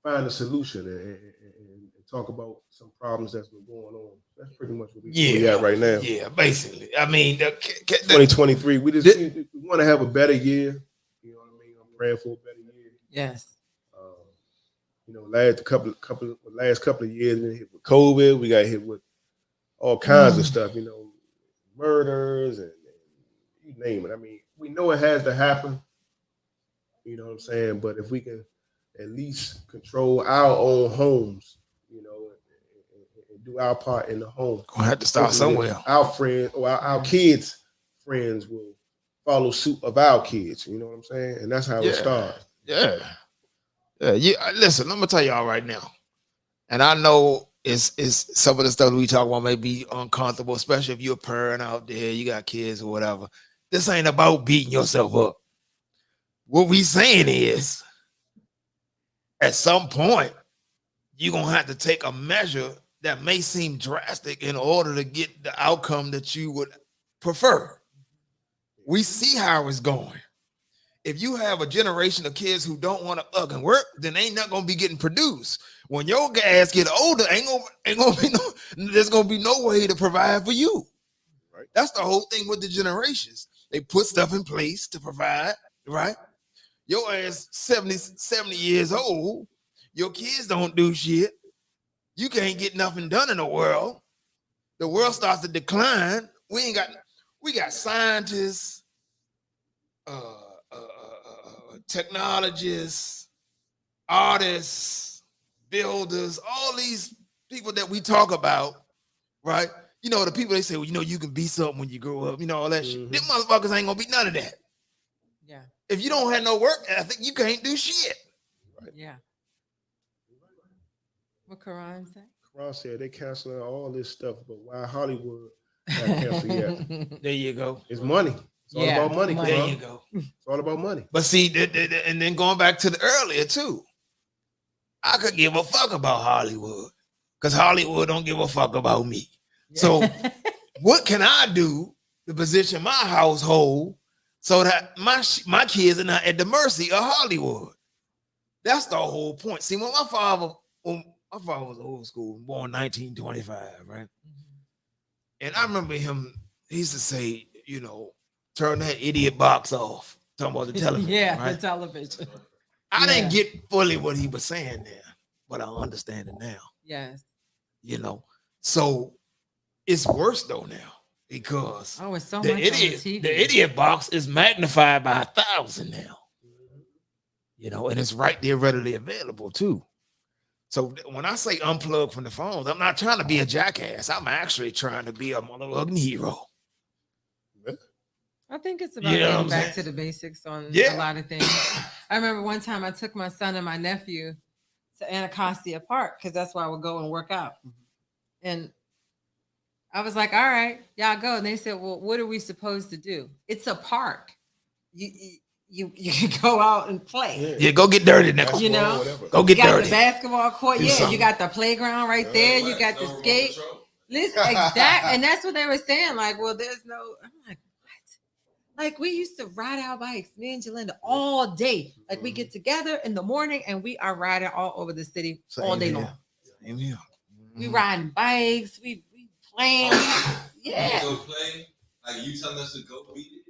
[SPEAKER 1] find a solution and talk about some problems that's been going on. That's pretty much what we at right now.
[SPEAKER 2] Yeah, basically. I mean,
[SPEAKER 1] 2023. We just we want to have a better year. You know what I mean? I'm praying for a better year.
[SPEAKER 3] Yes.
[SPEAKER 1] Last couple of years, we hit with COVID. We got hit with all kinds of stuff. Murders and you name it. I mean, we know it has to happen. You know what I'm saying? But if we can at least control our own homes, and do our part in the home,
[SPEAKER 2] Gonna have to start somewhere.
[SPEAKER 1] Our friends or our kids' friends will follow suit of our kids. You know what I'm saying? And that's how it starts.
[SPEAKER 2] Yeah. Listen, I'm gonna tell y'all right now, and I know it's some of the stuff we talk about may be uncomfortable, especially if you're a parent out there, you got kids or whatever. This ain't about beating yourself up. What we saying is, at some point, you're gonna have to take a measure that may seem drastic in order to get the outcome that you would prefer. We see how it's going. If you have a generation of kids who don't want to fucking work, then ain't not gonna be getting produced. When your ass get older, there's gonna be no way to provide for you.
[SPEAKER 1] Right.
[SPEAKER 2] That's the whole thing with the generations. They put stuff in place to provide, right? Your ass 70 years old, your kids don't do shit. You can't get nothing done in the world. The world starts to decline. We got scientists, technologists, artists, builders, all these people that we talk about, right? The people they say, well, you can be something when you grow up, all that shit. Them motherfuckers ain't gonna be none of that.
[SPEAKER 3] Yeah.
[SPEAKER 2] If you don't have no work ethic, you can't do shit.
[SPEAKER 3] Yeah. What Karan said?
[SPEAKER 1] Karan said they canceling all this stuff, but why Hollywood not canceled yet?
[SPEAKER 2] There you go.
[SPEAKER 1] It's money. It's all about money.
[SPEAKER 3] money.
[SPEAKER 2] There
[SPEAKER 1] Karan.
[SPEAKER 2] you go.
[SPEAKER 1] It's all about money.
[SPEAKER 2] But see, and then going back to the earlier too, I could give a fuck about Hollywood because Hollywood don't give a fuck about me. So what can I do to position my household so that my kids are not at the mercy of Hollywood? That's the whole point. See, when my father was old school, born 1925, right? And I remember him, he used to say, turn that idiot box off. Talking about the television.
[SPEAKER 3] Yeah,
[SPEAKER 2] right?
[SPEAKER 3] the television.
[SPEAKER 2] I didn't get fully what he was saying there, but I understand it now.
[SPEAKER 3] Yes.
[SPEAKER 2] So it's worse though now because
[SPEAKER 3] Oh, it's so
[SPEAKER 2] the
[SPEAKER 3] much
[SPEAKER 2] idiot,
[SPEAKER 3] on the TV.
[SPEAKER 2] the idiot box is magnified by 1,000 now. And it's right there readily available too. So when I say unplug from the phones, I'm not trying to be a jackass. I'm actually trying to be a motherfucking hero.
[SPEAKER 3] I think it's about
[SPEAKER 2] You know what
[SPEAKER 3] getting
[SPEAKER 2] I'm
[SPEAKER 3] back to
[SPEAKER 2] saying?
[SPEAKER 3] the basics on
[SPEAKER 2] Yeah.
[SPEAKER 3] a lot of things. I remember one time I took my son and my nephew to Anacostia Park because that's where I would go and work out. And I was like, all right, y'all go. And they said, well, what are we supposed to do? It's a park. You can go out and play.
[SPEAKER 2] Yeah, go get dirty, Nickel.
[SPEAKER 3] You know,
[SPEAKER 1] whatever.
[SPEAKER 2] Go
[SPEAKER 3] You
[SPEAKER 2] get
[SPEAKER 3] got
[SPEAKER 2] dirty.
[SPEAKER 3] the basketball court.
[SPEAKER 2] Do
[SPEAKER 3] Yeah,
[SPEAKER 2] something.
[SPEAKER 3] you got the playground right there. You got the skate. Listen, exact. And that's what they were saying. Like, well, there's no, I'm like, what? Like, we used to ride our bikes, me and Jalinda, all day. Like, we get together in the morning and we are riding all over the city all
[SPEAKER 2] Same
[SPEAKER 3] day
[SPEAKER 2] here.
[SPEAKER 3] long.
[SPEAKER 2] Same here.
[SPEAKER 3] We riding bikes, we playing. Yeah.
[SPEAKER 4] Go play. Like you telling us to go beat it.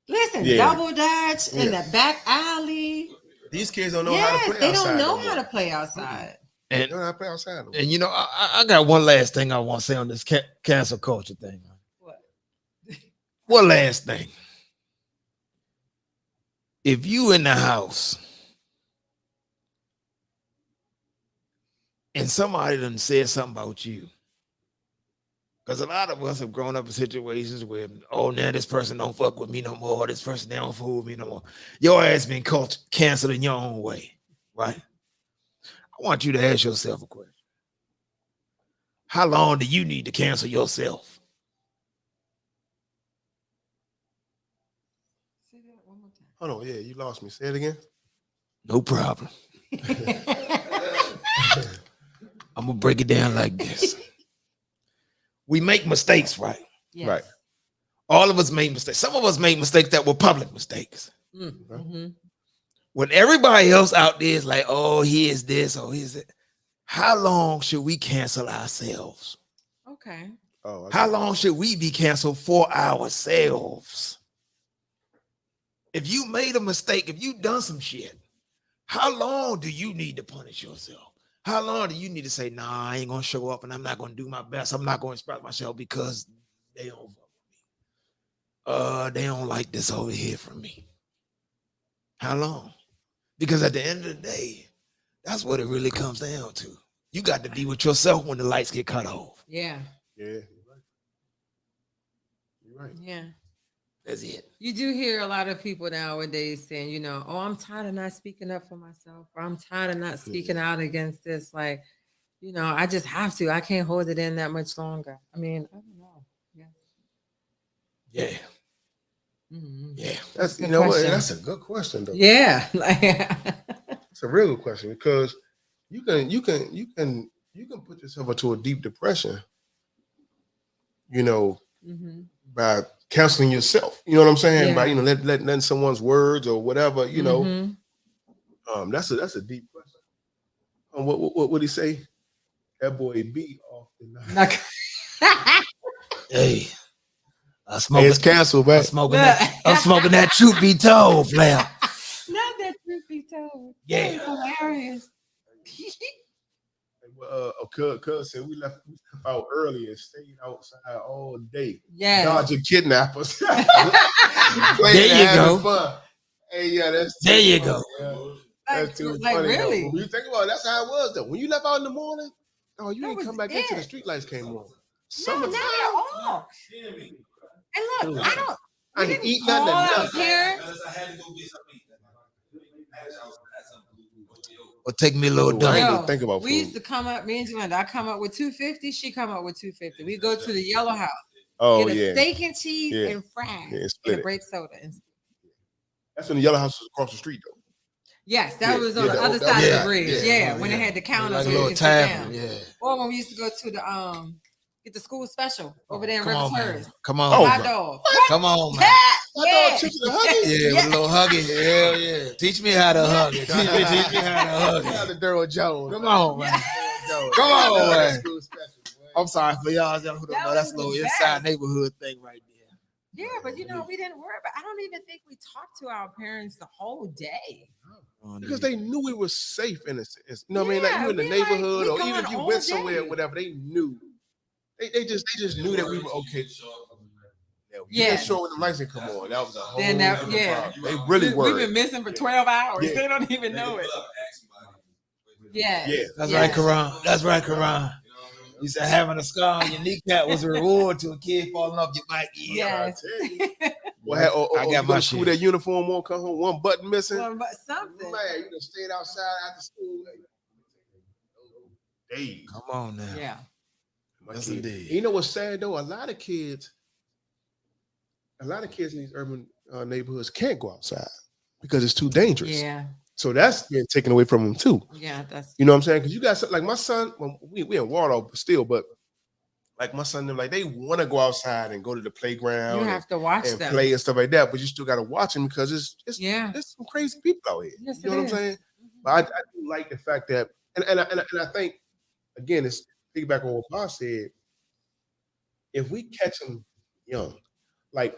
[SPEAKER 3] Listen,
[SPEAKER 1] Yeah.
[SPEAKER 3] double dutch in
[SPEAKER 1] Yeah.
[SPEAKER 3] the back alley.
[SPEAKER 1] These kids don't know how to
[SPEAKER 3] Yes,
[SPEAKER 1] play
[SPEAKER 3] they
[SPEAKER 1] outside.
[SPEAKER 3] don't know
[SPEAKER 1] no
[SPEAKER 3] how
[SPEAKER 1] more.
[SPEAKER 3] to play outside.
[SPEAKER 1] They
[SPEAKER 2] And
[SPEAKER 1] don't know how to play outside. No more.
[SPEAKER 2] and you know, I got one last thing I want to say on this cancel culture thing.
[SPEAKER 3] What?
[SPEAKER 2] One last thing. If you in the house and somebody done said something about you, because a lot of us have grown up in situations where, oh, now this person don't fuck with me no more. This person they don't fool with me no more. Your ass been canceled in your own way, right? I want you to ask yourself a question. How long do you need to cancel yourself?
[SPEAKER 3] Say that one more time.
[SPEAKER 1] Hold on, yeah, you lost me. Say it again.
[SPEAKER 2] No problem. I'm gonna break it down like this. We make mistakes, right?
[SPEAKER 3] Yes.
[SPEAKER 1] Right.
[SPEAKER 2] All of us made mistakes. Some of us made mistakes that were public mistakes.
[SPEAKER 3] Mhm.
[SPEAKER 2] When everybody else out there is like, oh, he is this, or he is it. How long should we cancel ourselves?
[SPEAKER 3] Okay.
[SPEAKER 1] Oh,
[SPEAKER 2] How long should we be canceled for ourselves? If you made a mistake, if you done some shit, how long do you need to punish yourself? How long do you need to say, nah, I ain't gonna show up and I'm not gonna do my best. I'm not gonna express myself because they don't fuck with me. They don't like this over here from me. How long? Because at the end of the day, that's what it really comes down to. You got to be with yourself when the lights get cut off.
[SPEAKER 3] Yeah.
[SPEAKER 1] Yeah, you're right. You're right.
[SPEAKER 3] Yeah.
[SPEAKER 2] That's it.
[SPEAKER 3] You do hear a lot of people nowadays saying, you know, oh, I'm tired of not speaking up for myself, or I'm tired of not speaking out against this. Like, you know, I just have to. I can't hold it in that much longer. I mean, I don't know. Yeah.
[SPEAKER 2] Yeah.
[SPEAKER 3] Mhm.
[SPEAKER 2] Yeah.
[SPEAKER 1] That's
[SPEAKER 3] Good
[SPEAKER 1] you know what?
[SPEAKER 3] question.
[SPEAKER 1] That's a good question though.
[SPEAKER 3] Yeah. Like,
[SPEAKER 1] It's a real good question because you can put yourself into a deep depression, you know,
[SPEAKER 3] mhm.
[SPEAKER 1] by counseling yourself. You know what I'm saying?
[SPEAKER 3] Yeah.
[SPEAKER 1] By letting someone's words or whatever, you know.
[SPEAKER 3] Mhm.
[SPEAKER 1] That's a deep question. What would he say? That boy B off the night.
[SPEAKER 3] Like-
[SPEAKER 2] Hey. I
[SPEAKER 1] Hey,
[SPEAKER 2] smoke
[SPEAKER 1] it's canceled, man.
[SPEAKER 2] I'm smoking that truth be told, flair.
[SPEAKER 3] Not that truth be told.
[SPEAKER 2] Yeah.
[SPEAKER 3] That is hilarious.
[SPEAKER 1] Cuz said we left out early and stayed outside all day.
[SPEAKER 3] Yes.
[SPEAKER 1] Dodging kidnappers. Playing
[SPEAKER 2] There
[SPEAKER 1] and
[SPEAKER 2] you
[SPEAKER 1] having
[SPEAKER 2] go.
[SPEAKER 1] fun. Hey, yeah, that's
[SPEAKER 2] There you
[SPEAKER 1] funny,
[SPEAKER 2] go.
[SPEAKER 1] yeah.
[SPEAKER 3] Like,
[SPEAKER 1] That's too
[SPEAKER 3] like
[SPEAKER 1] funny. though.
[SPEAKER 3] really?
[SPEAKER 1] But when you think about it, that's how it was though. When you left out in the morning, oh, you
[SPEAKER 3] That
[SPEAKER 1] didn't
[SPEAKER 3] was
[SPEAKER 1] come back into the
[SPEAKER 3] it.
[SPEAKER 1] street lights came on.
[SPEAKER 3] No,
[SPEAKER 1] Summertime.
[SPEAKER 3] not at all. And look, I don't.
[SPEAKER 1] I
[SPEAKER 3] We
[SPEAKER 1] didn't
[SPEAKER 3] didn't
[SPEAKER 1] eat nothing.
[SPEAKER 3] call out
[SPEAKER 1] nothing.
[SPEAKER 3] here.
[SPEAKER 4] I had to go get something.
[SPEAKER 2] Or take me a little
[SPEAKER 1] Ooh, I ain't
[SPEAKER 2] dumb.
[SPEAKER 1] even think about
[SPEAKER 3] we
[SPEAKER 1] food.
[SPEAKER 3] used to come up, me and Jalinda, I come up with 250, she come up with 250. We go to the Yellow House,
[SPEAKER 1] Oh
[SPEAKER 3] get a
[SPEAKER 1] yeah.
[SPEAKER 3] steak and cheese
[SPEAKER 1] Yeah.
[SPEAKER 3] and fries
[SPEAKER 1] Yeah,
[SPEAKER 3] and
[SPEAKER 1] split
[SPEAKER 3] a
[SPEAKER 1] it.
[SPEAKER 3] grape soda. And
[SPEAKER 1] That's when the Yellow House was across the street though.
[SPEAKER 3] yes, that
[SPEAKER 1] Yeah,
[SPEAKER 3] was on
[SPEAKER 1] yeah,
[SPEAKER 3] the other
[SPEAKER 1] that
[SPEAKER 3] side
[SPEAKER 1] was-
[SPEAKER 3] of the bridge. Yeah, when they had the counters
[SPEAKER 2] Like a
[SPEAKER 3] where you
[SPEAKER 2] little
[SPEAKER 3] could sit
[SPEAKER 2] tavern.
[SPEAKER 3] down.
[SPEAKER 2] Yeah.
[SPEAKER 3] Or when we used to go to the get the school special over there in
[SPEAKER 2] Come
[SPEAKER 3] River
[SPEAKER 2] on, man.
[SPEAKER 3] Terrace.
[SPEAKER 2] Come on.
[SPEAKER 1] Oh,
[SPEAKER 3] Hot
[SPEAKER 1] my-
[SPEAKER 3] dog.
[SPEAKER 2] Come on, man.
[SPEAKER 1] Hot
[SPEAKER 3] Yeah.
[SPEAKER 1] dog chips and huggies?
[SPEAKER 2] Yeah, with a little huggy. Hell yeah. Teach me how to hug it. Teach me how to hug
[SPEAKER 1] Shout out
[SPEAKER 2] it.
[SPEAKER 1] to Daryl Jones.
[SPEAKER 2] Come on, man.
[SPEAKER 1] Jones.
[SPEAKER 2] Come on,
[SPEAKER 1] That's
[SPEAKER 2] man.
[SPEAKER 1] school special, boy.
[SPEAKER 2] I'm sorry for y'all who don't
[SPEAKER 3] That
[SPEAKER 2] know. That's
[SPEAKER 3] was
[SPEAKER 2] a little
[SPEAKER 3] the
[SPEAKER 2] inside
[SPEAKER 3] best.
[SPEAKER 2] neighborhood thing right there.
[SPEAKER 3] Yeah, but you know, we didn't worry about I don't even think we talked to our parents the whole day.
[SPEAKER 1] Because they knew we were safe in a sense. You know what I mean? Like
[SPEAKER 3] Yeah,
[SPEAKER 1] you in the
[SPEAKER 3] we like-
[SPEAKER 1] neighborhood,
[SPEAKER 3] we
[SPEAKER 1] or even
[SPEAKER 3] gone
[SPEAKER 1] if you
[SPEAKER 3] all
[SPEAKER 1] went somewhere,
[SPEAKER 3] day.
[SPEAKER 1] whatever, they knew. They just knew that we were okay. You
[SPEAKER 3] Yes.
[SPEAKER 1] just show when the lights didn't come on. That was a whole
[SPEAKER 3] Then that-
[SPEAKER 1] different
[SPEAKER 3] yeah.
[SPEAKER 1] problem. They really
[SPEAKER 3] We've
[SPEAKER 1] worried.
[SPEAKER 3] been missing for 12 hours.
[SPEAKER 1] Yeah.
[SPEAKER 3] They don't even know it. Yes.
[SPEAKER 1] Yeah.
[SPEAKER 2] That's
[SPEAKER 3] yes.
[SPEAKER 2] right, Karan. That's right, Karan. You said having a scar on your kneecap was a reward to a kid falling off your bike. Yeah.
[SPEAKER 3] Yes.
[SPEAKER 1] Or,
[SPEAKER 2] I
[SPEAKER 1] you
[SPEAKER 2] got
[SPEAKER 1] go
[SPEAKER 2] my
[SPEAKER 1] to school
[SPEAKER 2] shit.
[SPEAKER 1] with that uniform on, come home, one button missing.
[SPEAKER 3] Well, but something.
[SPEAKER 1] Man, you done stayed outside after school. Days.
[SPEAKER 2] Come on now.
[SPEAKER 3] Yeah.
[SPEAKER 1] My
[SPEAKER 2] Yes,
[SPEAKER 1] kids.
[SPEAKER 2] indeed.
[SPEAKER 1] You know what's sad though? A lot of kids in these urban neighborhoods can't go outside because it's too dangerous.
[SPEAKER 3] Yeah.
[SPEAKER 1] So that's being taken away from them too.
[SPEAKER 3] Yeah. That's
[SPEAKER 1] You know what I'm saying? Because you got like my son, well, we in Waldorf still, but like my son, them like they want to go outside and go to the playground
[SPEAKER 3] you have to watch
[SPEAKER 1] and
[SPEAKER 3] them.
[SPEAKER 1] play and stuff like that, but you still got to watch them because
[SPEAKER 3] Yeah.
[SPEAKER 1] there's some crazy people out here.
[SPEAKER 3] Yes,
[SPEAKER 1] You know
[SPEAKER 3] it
[SPEAKER 1] what I'm
[SPEAKER 3] is.
[SPEAKER 1] saying? But I do like the fact that, and I think again, it's piggyback on what Pa said. If we catch them young, like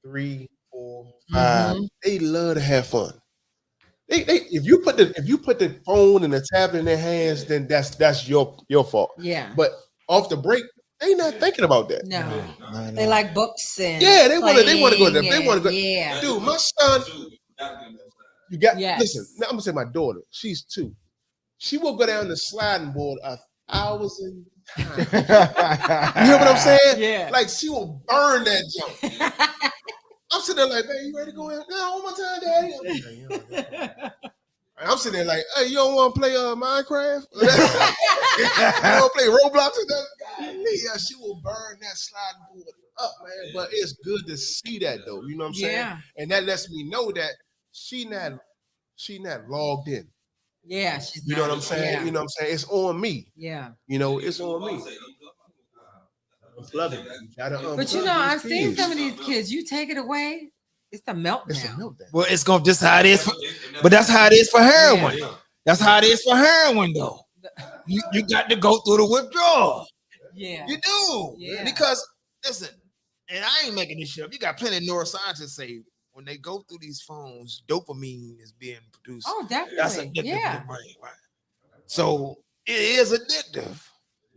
[SPEAKER 1] 3, 4, 5, they love to have fun. They if you put the phone and the tablet in their hands, then that's your fault.
[SPEAKER 3] Yeah.
[SPEAKER 1] But off the break, they not thinking about that.
[SPEAKER 3] No. They like books and
[SPEAKER 1] Yeah, they want to go there. They
[SPEAKER 3] playing
[SPEAKER 1] want to go.
[SPEAKER 3] and- Yeah.
[SPEAKER 1] Dude, my son, you got
[SPEAKER 3] Yes.
[SPEAKER 1] listen. Now I'm gonna say my daughter. She's 2. She will go down the sliding board 1,000 times. You hear what I'm saying?
[SPEAKER 3] Yeah.
[SPEAKER 1] Like she will burn that junk. I'm sitting there like, man, you ready to go in? No, one more time, Daddy. I'm sitting there like, hey, you don't want to play Minecraft? You want to play Roblox? Yeah, she will burn that sliding board up, man. But it's good to see that though. You know what I'm saying?
[SPEAKER 3] Yeah.
[SPEAKER 1] And that lets me know that she not logged in.
[SPEAKER 3] Yeah. She's
[SPEAKER 1] You know
[SPEAKER 3] not-
[SPEAKER 1] what I'm saying?
[SPEAKER 3] Yeah.
[SPEAKER 1] You know what I'm saying? It's on me.
[SPEAKER 3] Yeah.
[SPEAKER 1] You know, it's on me. Unplug it. You gotta
[SPEAKER 3] But you
[SPEAKER 1] unplug
[SPEAKER 3] know,
[SPEAKER 1] these
[SPEAKER 3] I've seen
[SPEAKER 1] kids.
[SPEAKER 3] some of these kids. You take it away, it's a meltdown.
[SPEAKER 1] It's a meltdown.
[SPEAKER 2] Well, it's gonna just how it is. But that's how it is for heroin.
[SPEAKER 3] Yeah.
[SPEAKER 2] That's how it is for heroin, though. You got to go through the withdrawal.
[SPEAKER 3] Yeah.
[SPEAKER 2] You do.
[SPEAKER 3] Yeah.
[SPEAKER 2] Because listen, and I ain't making this shit up. You got plenty of neuroscientists say when they go through these phones, dopamine is being produced.
[SPEAKER 3] Oh,
[SPEAKER 2] That's
[SPEAKER 3] definitely.
[SPEAKER 2] addictive
[SPEAKER 3] Yeah.
[SPEAKER 2] to the brain, right? So it is addictive.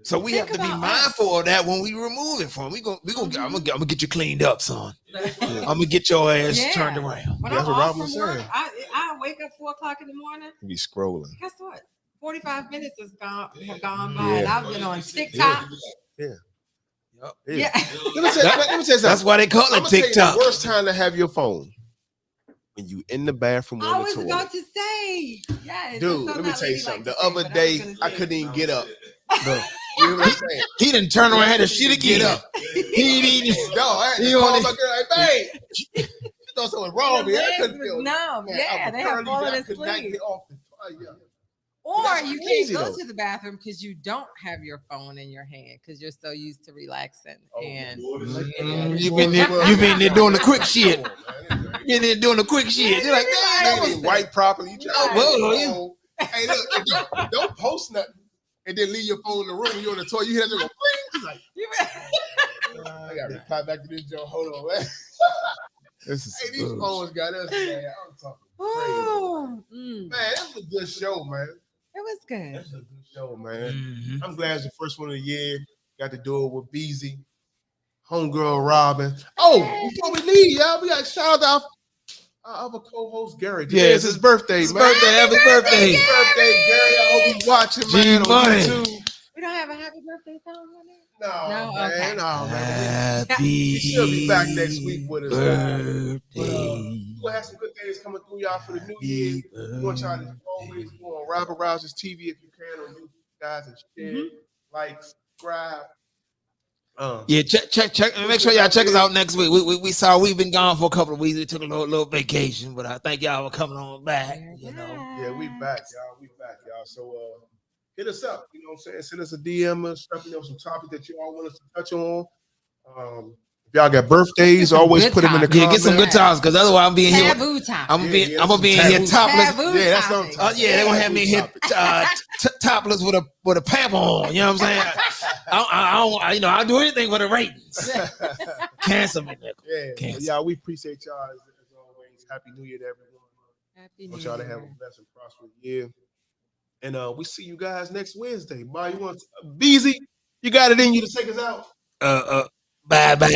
[SPEAKER 2] So we
[SPEAKER 3] Think
[SPEAKER 2] have to be
[SPEAKER 3] about
[SPEAKER 2] mindful of that when we remove it from. I'm gonna get you cleaned up, son. I'm gonna get your ass
[SPEAKER 3] Yeah.
[SPEAKER 2] turned around.
[SPEAKER 3] When
[SPEAKER 1] That's
[SPEAKER 3] I'm
[SPEAKER 1] what
[SPEAKER 3] off
[SPEAKER 1] Robin was
[SPEAKER 3] from work,
[SPEAKER 1] saying.
[SPEAKER 3] I wake up 4:00 in the morning.
[SPEAKER 1] You be scrolling.
[SPEAKER 3] Guess what? 45 minutes have gone by,
[SPEAKER 1] Yeah.
[SPEAKER 3] and I've been on TikTok.
[SPEAKER 1] Yeah.
[SPEAKER 3] Yeah.
[SPEAKER 1] Let me tell you something.
[SPEAKER 2] That's why they call
[SPEAKER 1] I'm
[SPEAKER 2] it
[SPEAKER 1] gonna tell you
[SPEAKER 2] TikTok.
[SPEAKER 1] the worst time to have your phone when you in the bathroom
[SPEAKER 3] I
[SPEAKER 1] on
[SPEAKER 3] was
[SPEAKER 1] the
[SPEAKER 3] about
[SPEAKER 1] toilet.
[SPEAKER 3] to say, yes.
[SPEAKER 1] Dude, let me tell you something. The other day, I couldn't even get up. Look, you know what I'm saying?
[SPEAKER 2] He didn't turn around and had to shit again.
[SPEAKER 1] Get up.
[SPEAKER 2] He didn't.
[SPEAKER 1] No, I had
[SPEAKER 2] He
[SPEAKER 1] to call
[SPEAKER 2] only-
[SPEAKER 1] my girl like, babe. She thought something was wrong with me. I couldn't feel it.
[SPEAKER 3] No,
[SPEAKER 1] Man,
[SPEAKER 3] yeah,
[SPEAKER 1] I
[SPEAKER 3] they have
[SPEAKER 1] was
[SPEAKER 3] fallen
[SPEAKER 1] I could not
[SPEAKER 3] asleep.
[SPEAKER 1] get off the toilet.
[SPEAKER 3] Or
[SPEAKER 1] That's
[SPEAKER 3] you
[SPEAKER 1] crazy,
[SPEAKER 3] can't go
[SPEAKER 1] though.
[SPEAKER 3] to the bathroom because you don't have your phone in your hand because you're so used to relaxing and looking at it.
[SPEAKER 2] You've been there doing the quick shit. You've been there doing the quick shit. You're like,
[SPEAKER 1] You
[SPEAKER 2] damn,
[SPEAKER 1] ain't even white properly. You try
[SPEAKER 3] Right.
[SPEAKER 1] to hey, look, and don't post nothing and then leave your phone in the room when you're on the toilet. You hear that go, bling. Like, I gotta reply back to this joke. Hold on, man.
[SPEAKER 2] this is
[SPEAKER 1] Hey, these phones got us, man. I'm talking crazy.
[SPEAKER 3] Oh,
[SPEAKER 1] Man, that was a good show, man.
[SPEAKER 3] it was good.
[SPEAKER 1] That's a good show, man.
[SPEAKER 2] Mhm.
[SPEAKER 1] I'm glad it's the first one of the year. Got to do it with Beezy, homegirl Robin. Oh, before we leave, y'all, we got to shout out our other co-host Gary. Today is his birthday,
[SPEAKER 2] His
[SPEAKER 1] man.
[SPEAKER 2] birthday, happy birthday.
[SPEAKER 1] Happy birthday, Gary. I hope he's watching, man, on
[SPEAKER 2] G-Money.
[SPEAKER 1] YouTube.
[SPEAKER 3] We don't have a happy birthday song on there?
[SPEAKER 1] No,
[SPEAKER 3] No,
[SPEAKER 1] man,
[SPEAKER 3] okay.
[SPEAKER 1] no, man.
[SPEAKER 2] Happy
[SPEAKER 1] She'll be back next week with us.
[SPEAKER 2] birthday.
[SPEAKER 1] We'll have some good things coming through y'all for the new year. We want y'all to always go on Robert Rousers TV if you can on YouTube, guys, and share, like, subscribe.
[SPEAKER 2] Yeah, check. Make sure y'all check us out next week. We saw we've been gone for a couple of weeks. We took a little vacation, but I thank y'all for coming on back. You know,
[SPEAKER 1] Yeah, we back, y'all. We back, y'all. So hit us up. You know what I'm saying? Send us a DM or stuff, some topics that you all want us to touch on. If y'all got birthdays,
[SPEAKER 3] some
[SPEAKER 1] always
[SPEAKER 3] good
[SPEAKER 1] put them in the
[SPEAKER 3] topics.
[SPEAKER 2] yeah, get some good
[SPEAKER 1] comments.
[SPEAKER 2] times because otherwise I'm being here.
[SPEAKER 3] Taboo time.
[SPEAKER 2] I'm gonna be
[SPEAKER 1] Yeah,
[SPEAKER 2] I'm gonna be in
[SPEAKER 1] some
[SPEAKER 2] here
[SPEAKER 1] taboo.
[SPEAKER 2] topless.
[SPEAKER 3] Taboo
[SPEAKER 1] Yeah, that's what I'm
[SPEAKER 3] topic.
[SPEAKER 1] talking
[SPEAKER 2] Yeah, they're gonna have me in here
[SPEAKER 1] Topic.
[SPEAKER 2] topless with a pamper on. You know what I'm saying? I don't, I'll do anything for the ratings. Cancel me, nigga.
[SPEAKER 1] Yeah,
[SPEAKER 2] Cancel.
[SPEAKER 1] y'all. We appreciate y'all as always. Happy New Year to everyone.
[SPEAKER 3] Happy
[SPEAKER 1] Want
[SPEAKER 3] New
[SPEAKER 1] y'all to have a
[SPEAKER 3] Year.
[SPEAKER 1] blessed and prosperous year. And we see you guys next Wednesday. Bye. You want Beezy? You got it in you to take us out.
[SPEAKER 2] Bye bye.